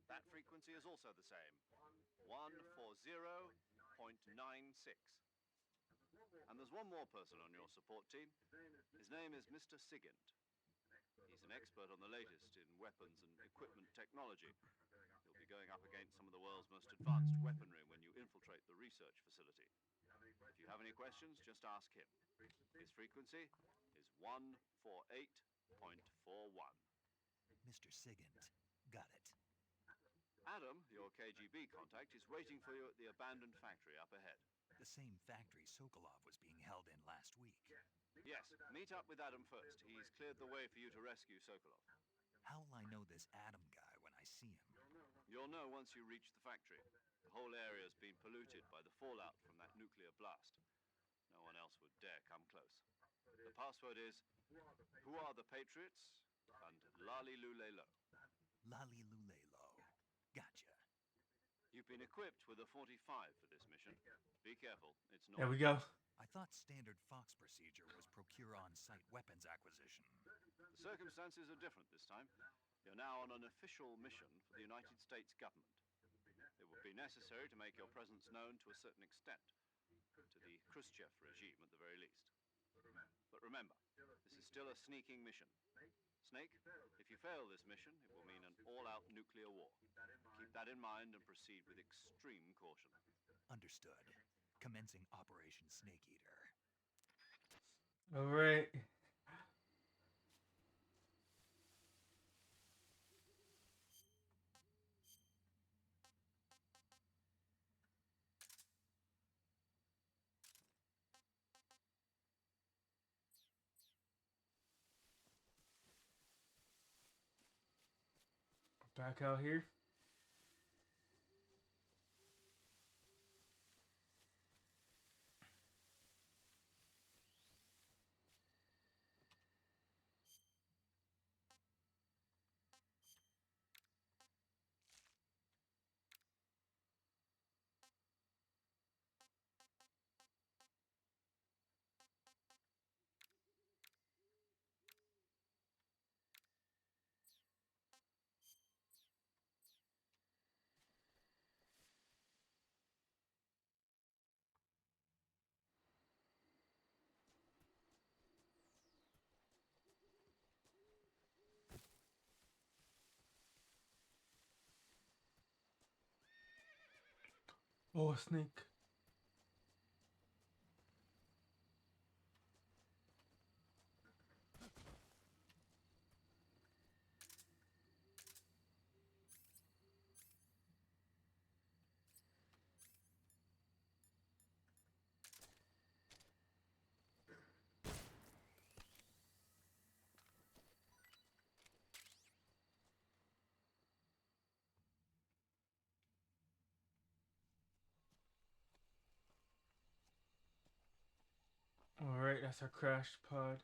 That frequency is also the same, 140.96. And there's one more person on your support team. His name is Mr. Sigint. He's an expert on the latest in weapons and equipment technology. He'll be going up against some of the world's most advanced weaponry when you infiltrate the research facility. If you have any questions, just ask him. His frequency is 148.41. Mr. Sigint. Got it. Adam, your KGB contact, is waiting for you at the abandoned factory up ahead. The same factory Sokolov was being held in last week. Yes, meet up with Adam first. He's cleared the way for you to rescue Sokolov. How will I know this Adam guy when I see him? You'll know once you reach the factory. The whole area's been polluted by the fallout from that nuclear blast. No one else would dare come close. The password is, who are the Patriots? And Lali Lulelo. Lali Lulelo. Gotcha. You've been equipped with a 45 for this mission. Be careful, it's not... There we go. I thought standard Fox procedure was procure on-site weapons acquisition. The circumstances are different this time. You're now on an official mission for the United States government. It would be necessary to make your presence known to a certain extent, to the Khrushchev regime at the very least. But remember, this is still a sneaking mission. Snake, if you fail this mission, it will mean an all-out nuclear war. Keep that in mind and proceed with extreme caution. Understood. Commencing Operation Snake Eater. All right. Back out here. Oh, a snake. Alright, that's our crash pod.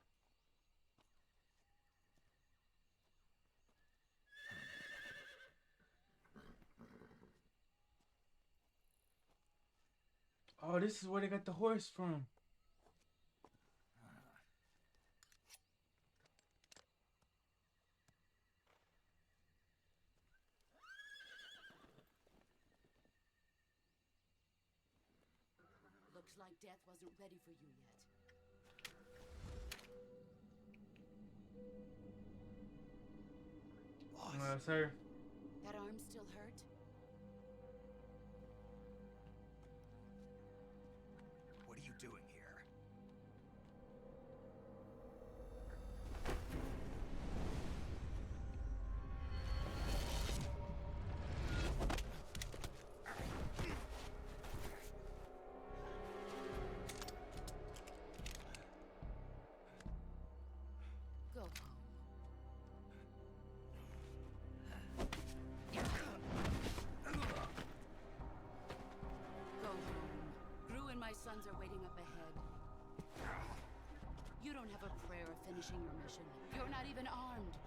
Oh, this is where they got the horse from. Looks like death wasn't ready for you yet. Sir. That arm still hurt? What are you doing here? Go home. Go home. Gru and my sons are waiting up ahead. You don't have a prayer of finishing your mission. You're not even armed.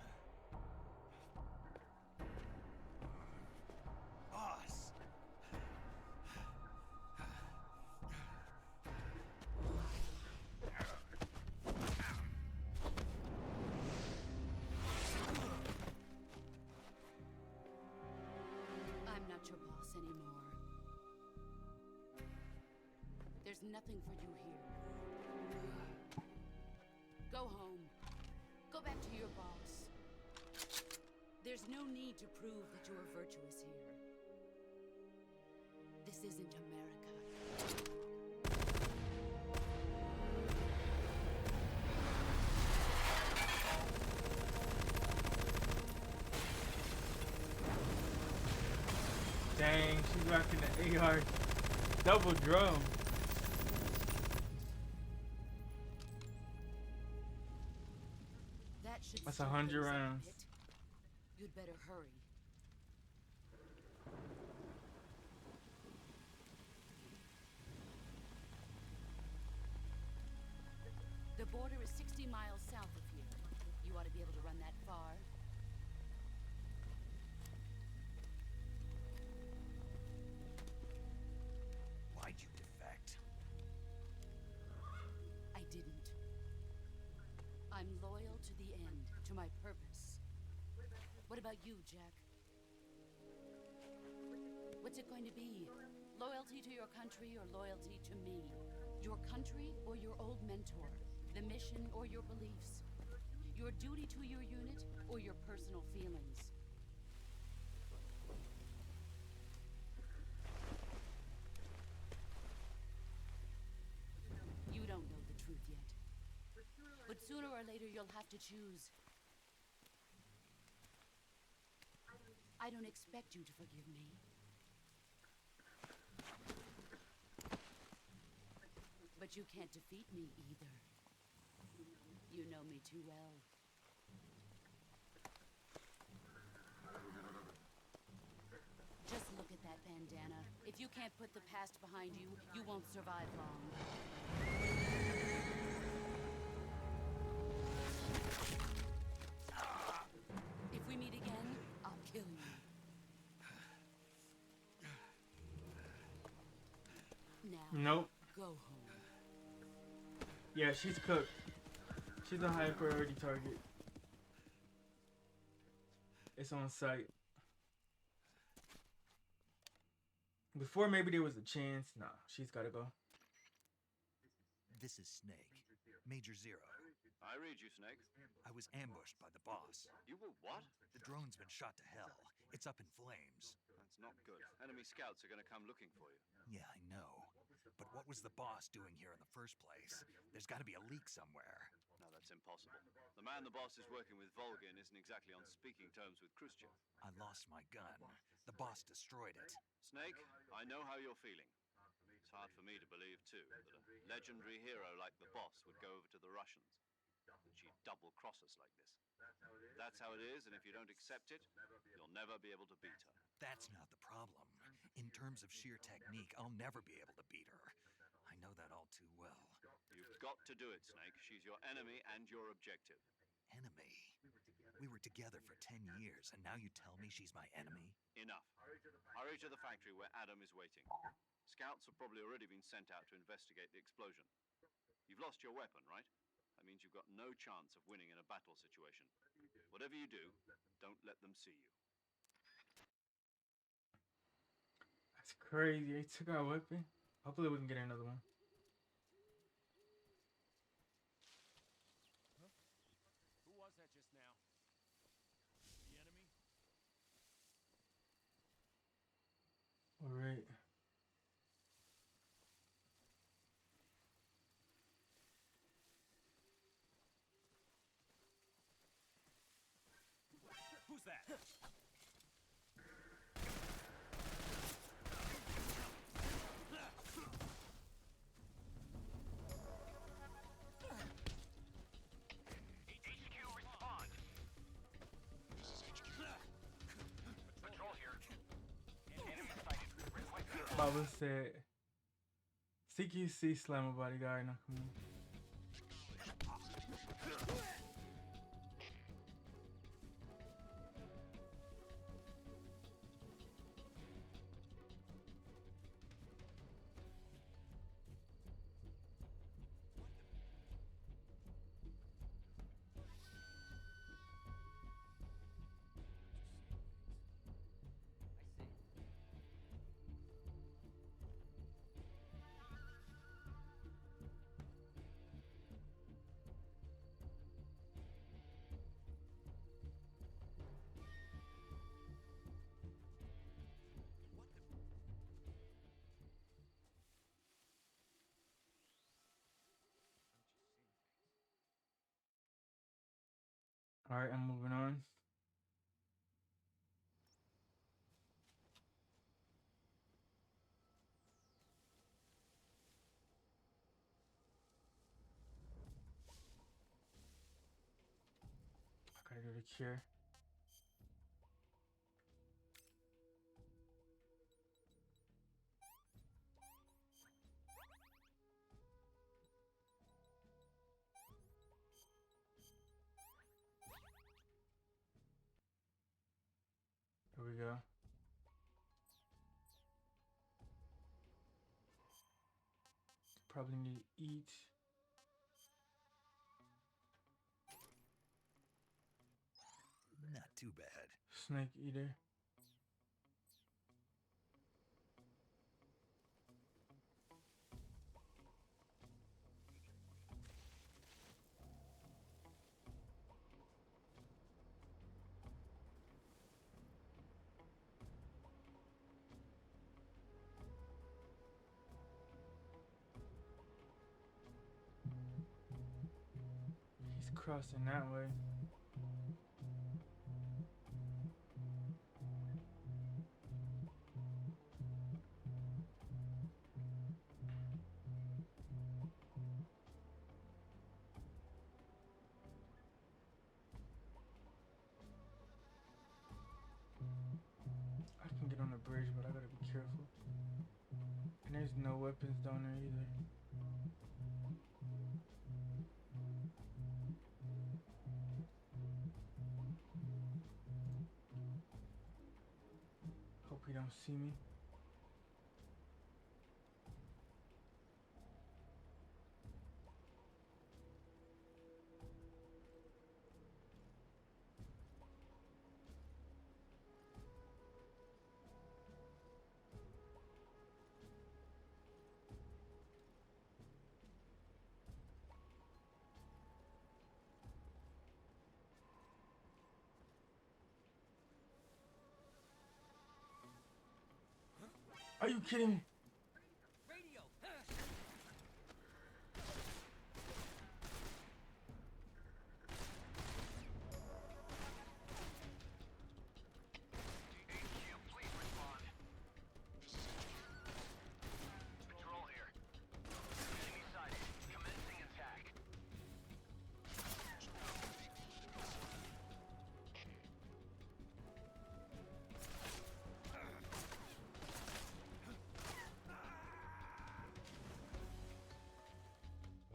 Boss! I'm not your boss anymore. There's nothing for you here. Go home. Go back to your boss. There's no need to prove that you are virtuous here. This isn't America. Dang, she's rocking the AR double drum. That should That's stop 100 things up a rounds. bit. You'd better hurry. The border is 60 miles south of here. You ought to be able to run that far. Why'd you defect? I didn't. I'm loyal to the end, to my purpose. What about you, Jack? What's it going to be? Loyalty to your country or loyalty to me? Your country or your old mentor? The mission or your beliefs? Your duty to your unit or your personal feelings? You don't know the truth yet. But sooner or later you'll have to choose. I don't expect you to forgive me. But you can't defeat me either. You know me too well. bandana. If you can't put the past behind you, you won't survive long. If we meet again, I'll kill you. Now, Nope. go home. Yeah, she's cooked. She's a high priority target. It's on site. Before maybe there was a chance. Nah, she's gotta go. This is Snake. Major Zero. I read you, Snake. I was ambushed by the boss. You were what? The drone's been shot to hell. It's up in flames. That's not good. Enemy scouts are going to come looking for you. Yeah, I know. But what was the boss doing here in the first place? There's got to be a leak somewhere. No, that's impossible. The man the boss is working with, Volgin, isn't exactly on speaking terms with Khrushchev. I lost my gun. The boss destroyed it. Snake, I know how you're feeling. It's hard for me to believe, too, that a legendary hero like the boss would go over to the Russians. And she'd double-cross us like this. That's how it is, and if you don't accept it, you'll never be able to beat her. That's not the problem. In terms of sheer technique, I'll never be able to beat her. I know that all too well. You've got to do it, Snake. She's your enemy and your objective. Enemy? We were together for 10 years, and now you tell me she's my enemy? Enough. Hurry to the factory where Adam is waiting. Scouts have probably already been sent out to investigate the explosion. You've lost your weapon, right? That means you've got no chance of winning in a battle situation. Whatever you do, don't let them see you. That's crazy. They took our weapon. Hopefully we can get another one. Huh? Who was that just now? The enemy? All right. Who's that? Baba said, CQC Slammer bodyguard. No, come on. All right, I'm moving on. I gotta go to cure. Here we go. Probably need to eat. Not too bad. Snake eater. He's crossing that way. I can get on the bridge, but I gotta be careful. And there's no weapons down there either. Hope he don't see me. Are you kidding me? Radio. Control here. Enemy sighted. Commencing attack.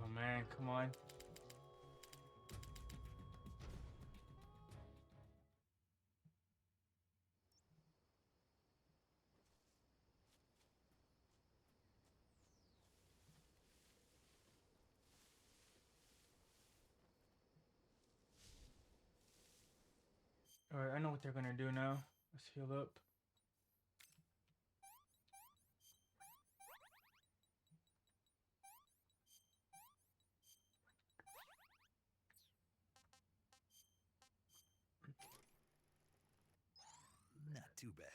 Oh man, come on. Alright, I know what they're gonna do now. Let's heal up. Not too bad.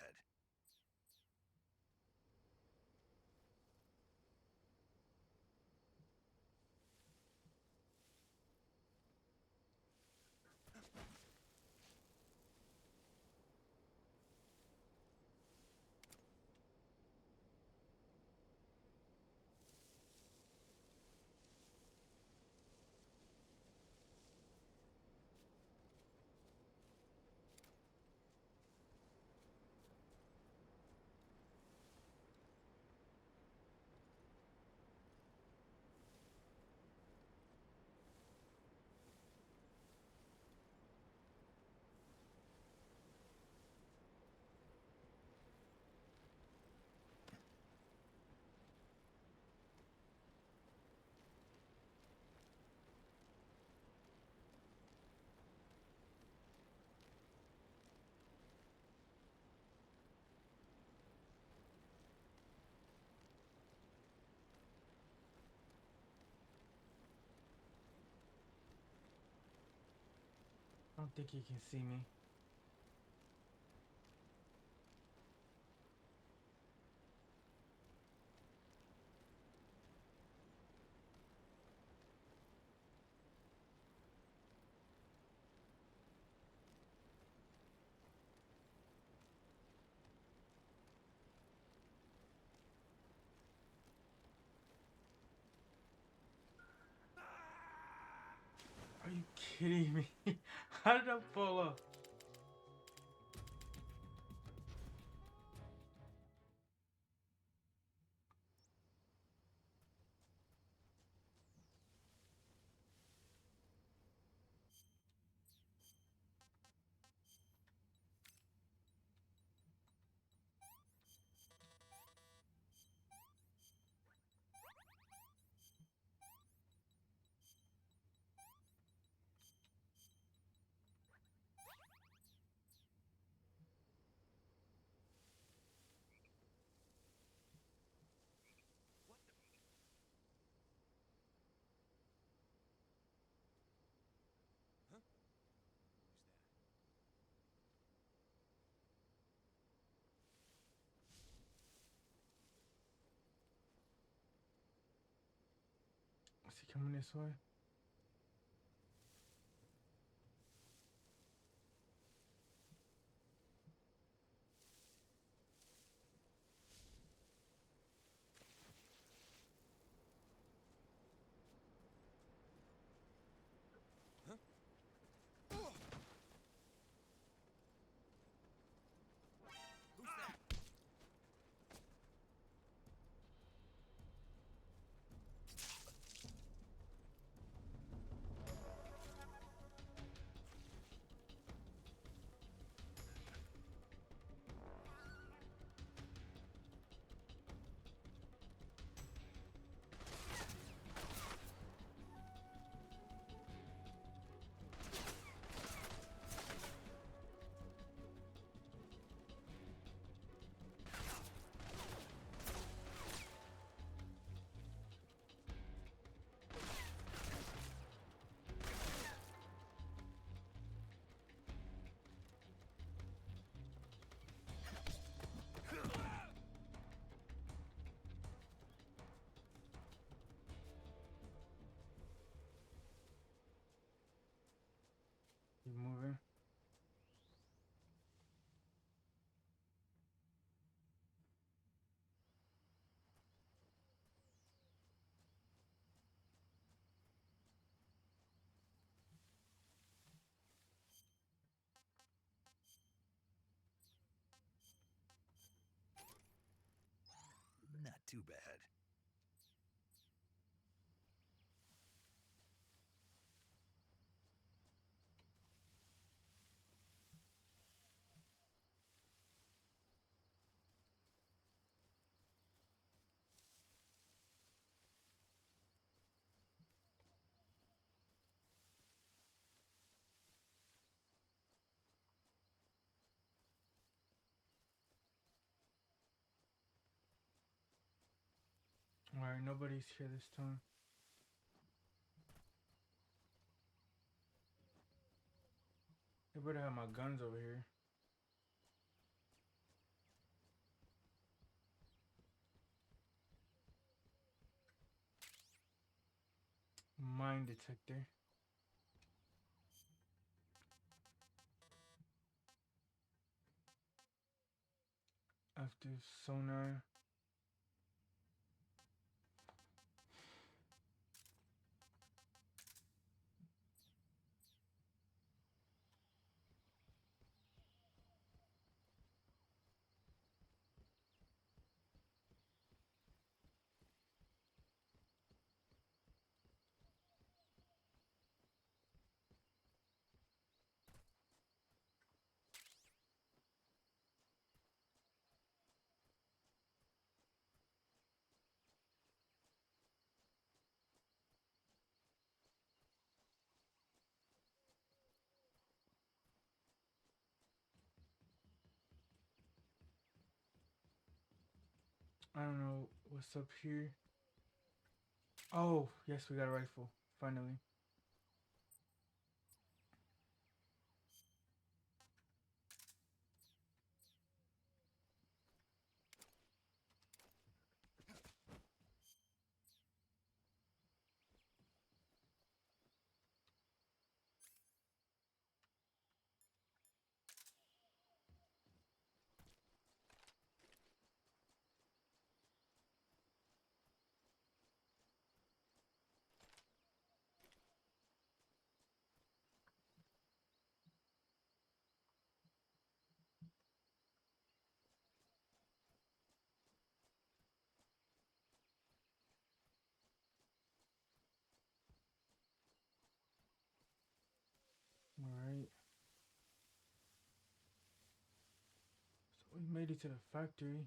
I don't think he can see me. Are you kidding me? How did I fall off? Is he coming this way? too bad. Alright, nobody's here this time. They better have my guns over here. Mine detector. Active sonar. I don't know what's up here. Oh, yes, we got a rifle. Finally. Alright. So we made it to the factory.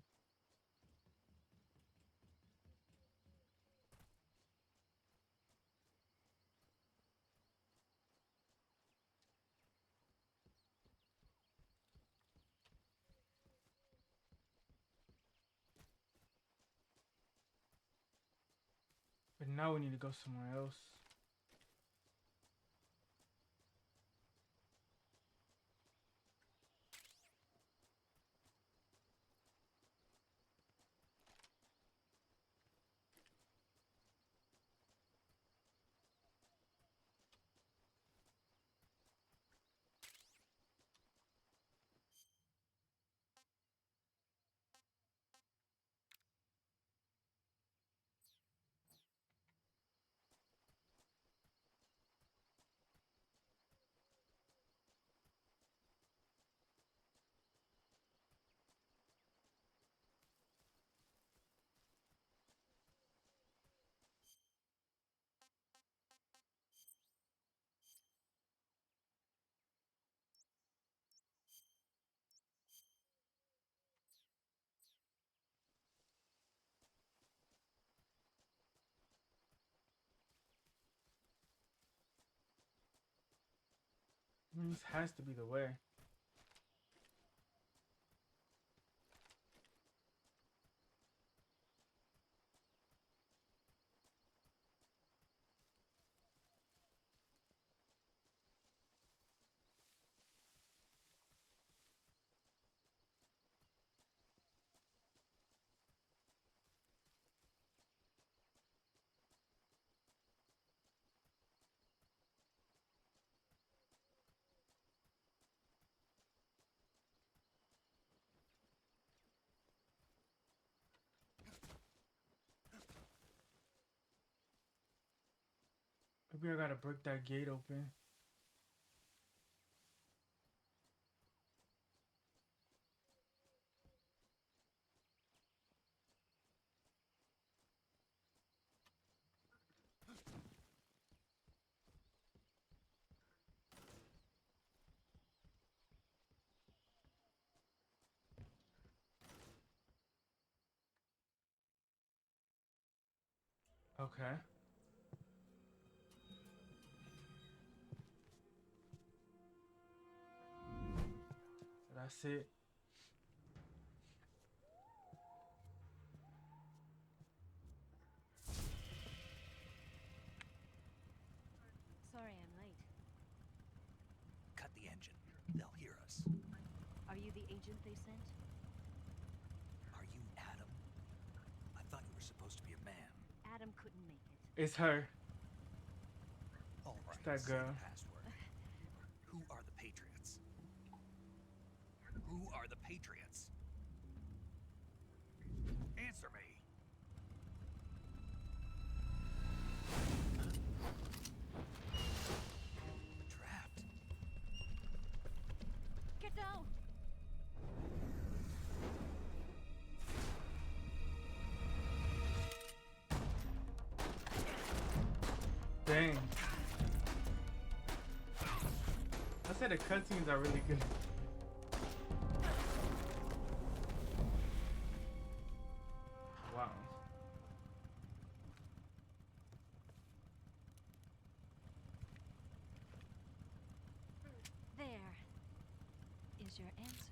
But now we need to go somewhere else. I mean, this has to be the way. Maybe I gotta break that gate open. Okay. So that's it. Sorry I'm late. Cut the engine. They'll hear us. Are you the agent they sent? Are you Adam? I thought you were supposed to be a man. Adam couldn't make it. It's her. All right, It's that say girl. the password. Who are the Patriots? Who are the Patriots? Answer me. Trapped. Get down! Dang. I said the cutscenes are really good. Wow. There is your answer.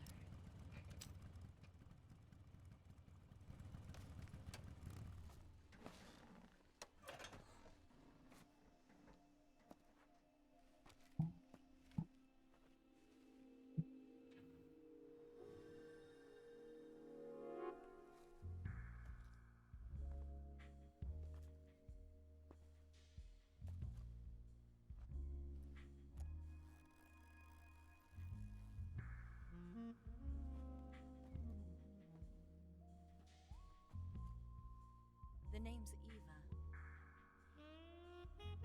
The name's Eva.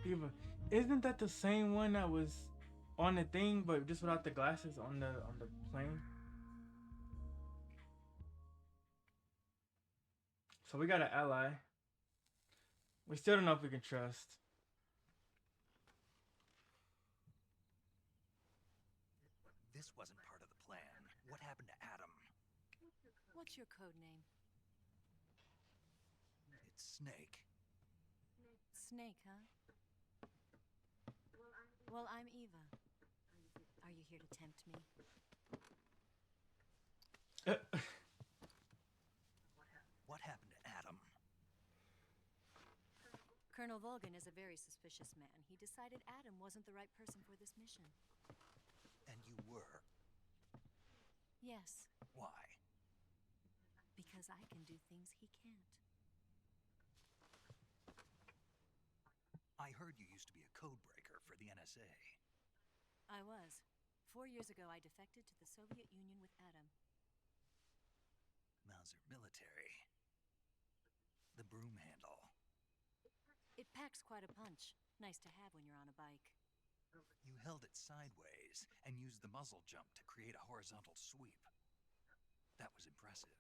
Eva, isn't that the same one that was on the thing, but just without the glasses on the plane? So we got an ally. We still don't know if we can trust. This wasn't part of the plan. What happened to Adam? What's your code name? It's Snake. Snake, huh? Well, I'm Eva. Are you here to tempt me? What happened to Adam? Colonel Volgan is a very suspicious man. He decided Adam wasn't the right person for this mission. And you were? Yes. Why? Because I can do things he can't. I heard you used to be a code breaker for the NSA. I was. 4 years ago, I defected to the Soviet Union with Adam. Mauser military. The broom handle. It packs quite a punch. Nice to have when you're on a bike. You held it sideways and used the muzzle jump to create a horizontal sweep. That was impressive.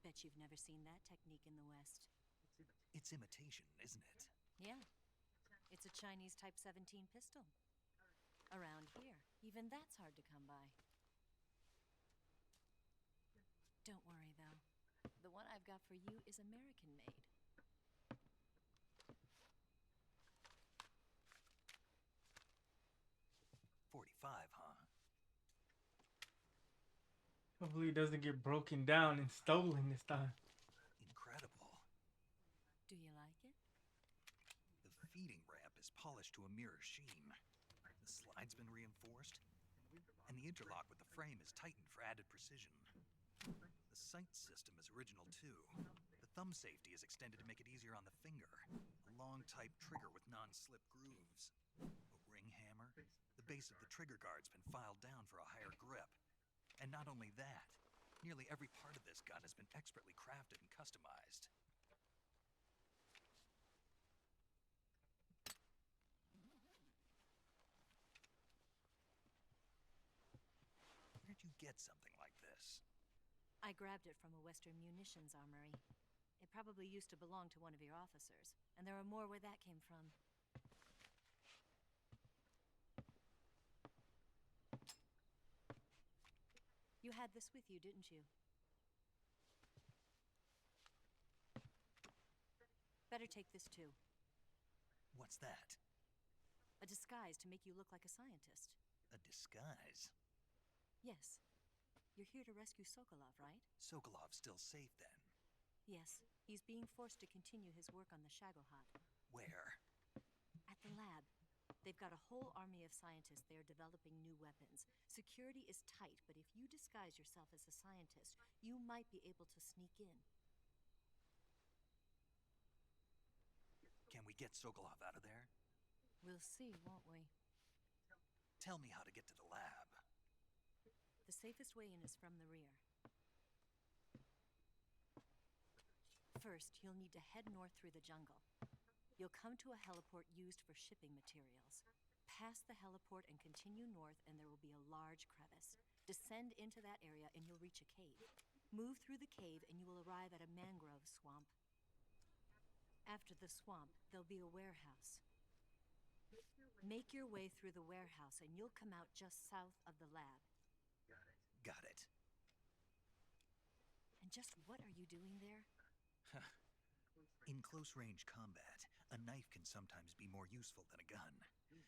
Bet you've never seen that technique in the West. It's imitation, isn't it? Yeah. It's a Chinese Type 17 pistol. Around here, even that's hard to come by. Don't worry, though. The one I've got for you is American-made. .45, huh? Hopefully it doesn't get broken down and stolen this time. Incredible. Do you like it? The feeding ramp is polished to a mirror sheen. The slide's been reinforced, and the interlock with the frame is tightened for added precision. The sight system is original too. The thumb safety is extended to make it easier on the finger. A long type trigger with non-slip grooves. A ring hammer. The base of the trigger guard's been filed down for a higher grip. And not only that, nearly every part of this gun has been expertly crafted and customized. Where'd you get something like this? I grabbed it from a Western munitions armory. It probably used to belong to one of your officers, and there are more where that came from. You had this with you, didn't you? Better take this too. What's that? A disguise to make you look like a scientist. A disguise? Yes. You're here to rescue Sokolov, right? Sokolov's still safe then? Yes. He's being forced to continue his work on the Shagohod. Where? At the lab. They've got a whole army of scientists there developing new weapons. Security is tight, but if you disguise yourself as a scientist, you might be able to sneak in. Can we get Sokolov out of there? We'll see, won't we? Tell me how to get to the lab. The safest way in is from the rear. First, you'll need to head north through the jungle. You'll come to a heliport used for shipping materials. Pass the heliport and continue north, and there will be a large crevice. Descend into that area, and you'll reach a cave. Move through the cave, and you will arrive at a mangrove swamp. After the swamp, there'll be a warehouse. Make your way through the warehouse, and you'll come out just south of the lab. Got it. And just what are you doing there? In close-range combat, a knife can sometimes be more useful than a gun.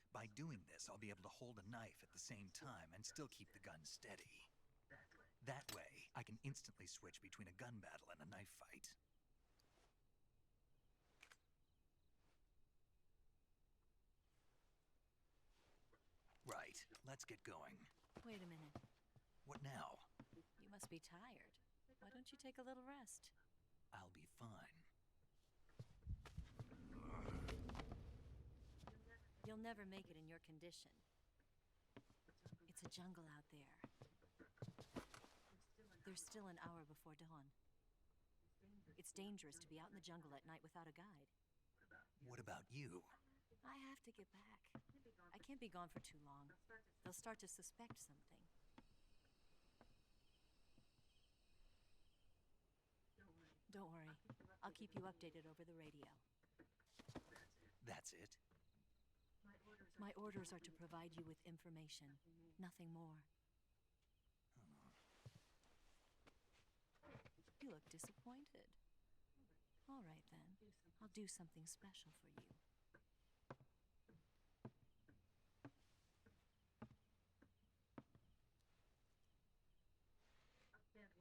By doing this, I'll be able to hold a knife at the same time and still keep the gun steady. That way, I can instantly switch between a gun battle and a knife fight. Right, let's get going. Wait a minute. What now? You must be tired. Why don't you take a little rest? I'll be fine. You'll never make it in your condition. It's a jungle out there. There's still an hour before dawn. It's dangerous to be out in the jungle at night without a guide. What about you? I have to get back. I can't be gone for too long. They'll start to suspect something. Don't worry. I'll keep you updated over the radio. That's it? My orders are to provide you with information, nothing more. You look disappointed. All right, then. I'll do something special for you.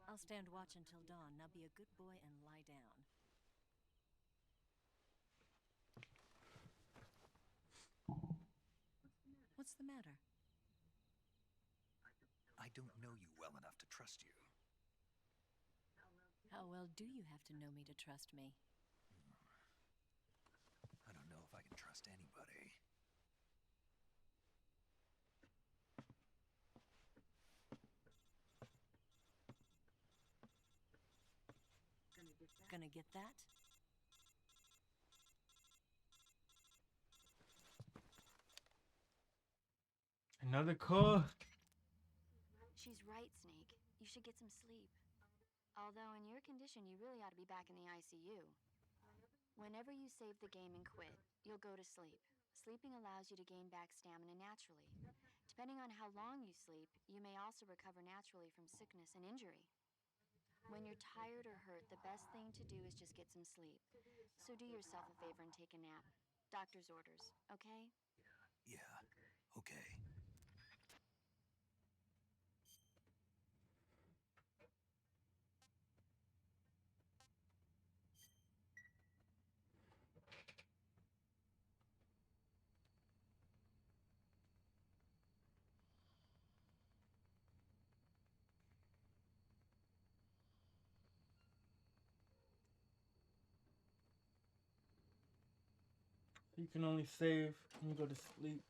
I'll stand watch until dawn. Now be a good boy and lie down. What's the matter? I don't know you well enough to trust you. How well do you have to know me to trust me? I don't know if I can trust anybody. Gonna get that? Another call? She's right, Snake. You should get some sleep. Although in your condition, you really ought to be back in the ICU. Whenever you save the game and quit, you'll go to sleep. Sleeping allows you to gain back stamina naturally. Depending on how long you sleep, you may also recover naturally from sickness and injury. When you're tired or hurt, the best thing to do is just get some sleep. So do yourself a favor and take a nap. Doctor's orders, okay? Yeah, okay. You can only save when you go to sleep.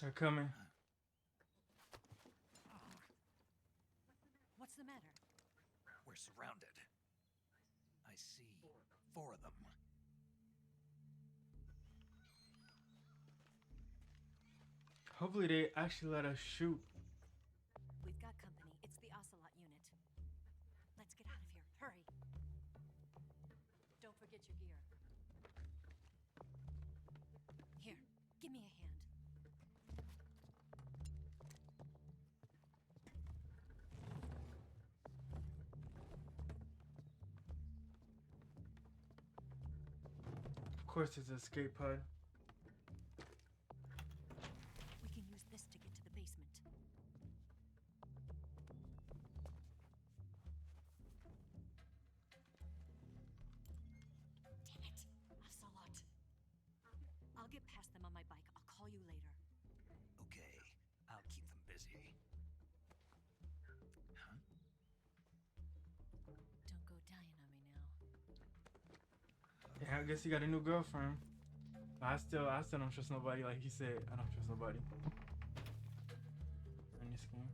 They're coming. What's the matter? We're surrounded. I see. 4 of them. Hopefully they actually let us shoot. We've got company. It's the Ocelot unit. Let's get out of here. Hurry. Don't forget your gear. Here, give me a hand. Of course, it's an escape pod. We can use this to get to the basement. Damn it! Ocelot. I'll get past them on my bike. I'll call you later. Okay, I'll keep them busy. Huh? Don't go dying on me now. Yeah, I guess he got a new girlfriend. But I still don't trust nobody. Like he said, I don't trust nobody in this game.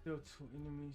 Still 2 enemies.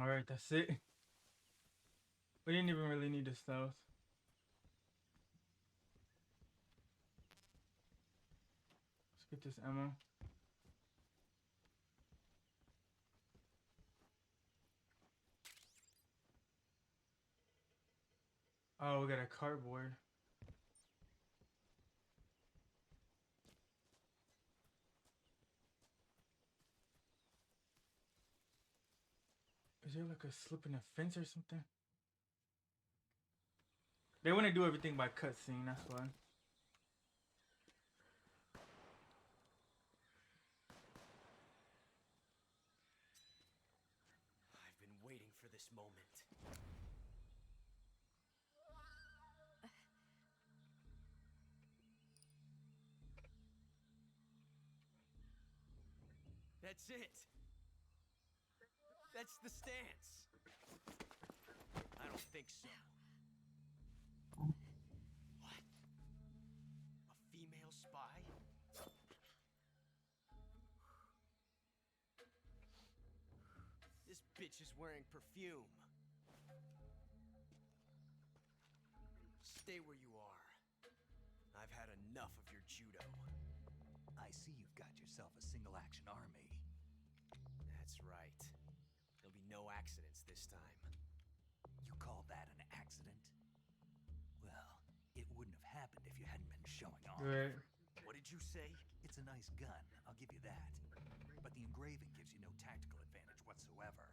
Alright, that's it. We didn't even really need the stealth. Let's get this ammo. Oh, we got a cardboard. Is there like a slip in the fence or something? They want to do everything by cutscene, that's why. I've been waiting for this moment. That's it. That's the stance. I don't think so. What? A female spy? This bitch is wearing perfume. Stay where you are. I've had enough of your judo. I see you've got yourself a single-action army. That's right. There'll be no accidents this time. You call that an accident? Well, it wouldn't have happened if you hadn't been showing off. Right. What did you say? It's a nice gun, I'll give you that. But the engraving gives you no tactical advantage whatsoever.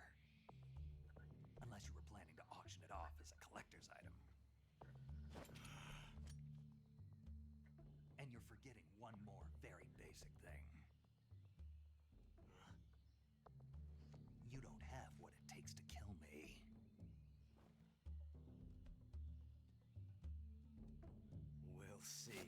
Unless you were planning to auction it off as a collector's item. And you're forgetting one more very basic thing. You don't have what it takes to kill me. We'll see.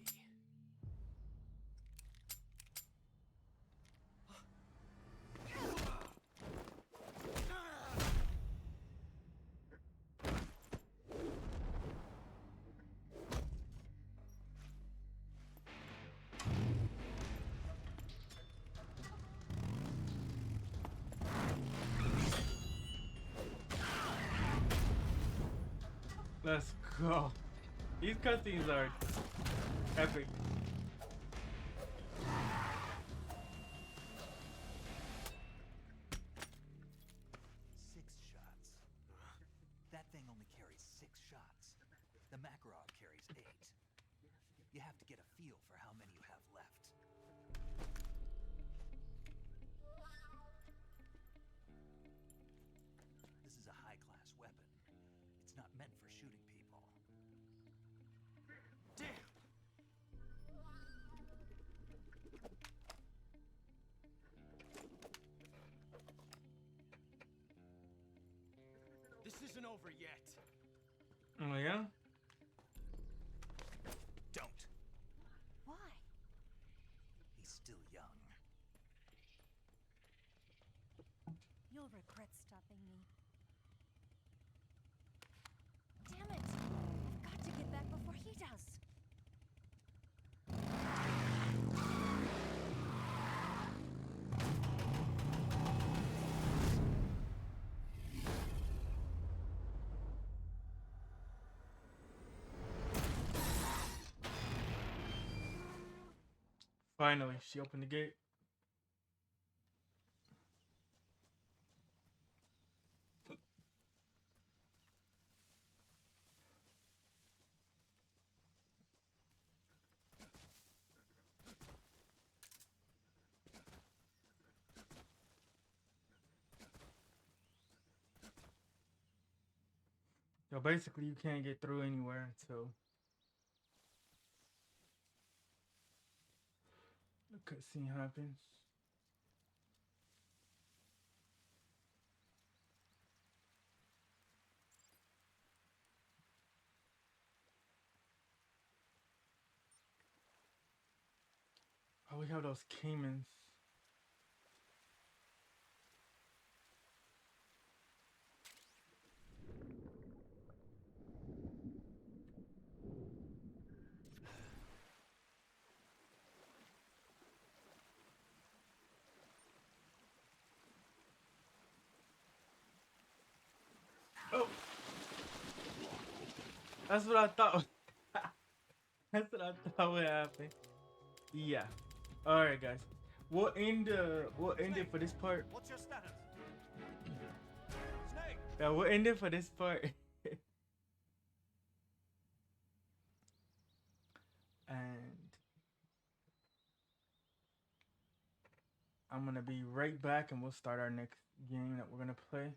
Let's go. These cutscenes are epic. Six shots. That thing only carries 6 shots. The Makarov carries 8. You have to get a feel for how many you have left. This is a high-class weapon. It's not meant for shooting people. Damn! This isn't over yet. Oh yeah? Don't. Why? He's still young. You'll regret stopping me. Damn it! I've got to get back before he does. Finally, she opened the gate. So basically, you can't get through anywhere until the cutscene happens. Oh, we have those caimans. That's what I thought. That's what I thought would happen. Yeah. All right, guys. We'll end it for this part. What's your status? Yeah, we'll end it for this part. And I'm gonna be right back, and we'll start our next game that we're gonna play.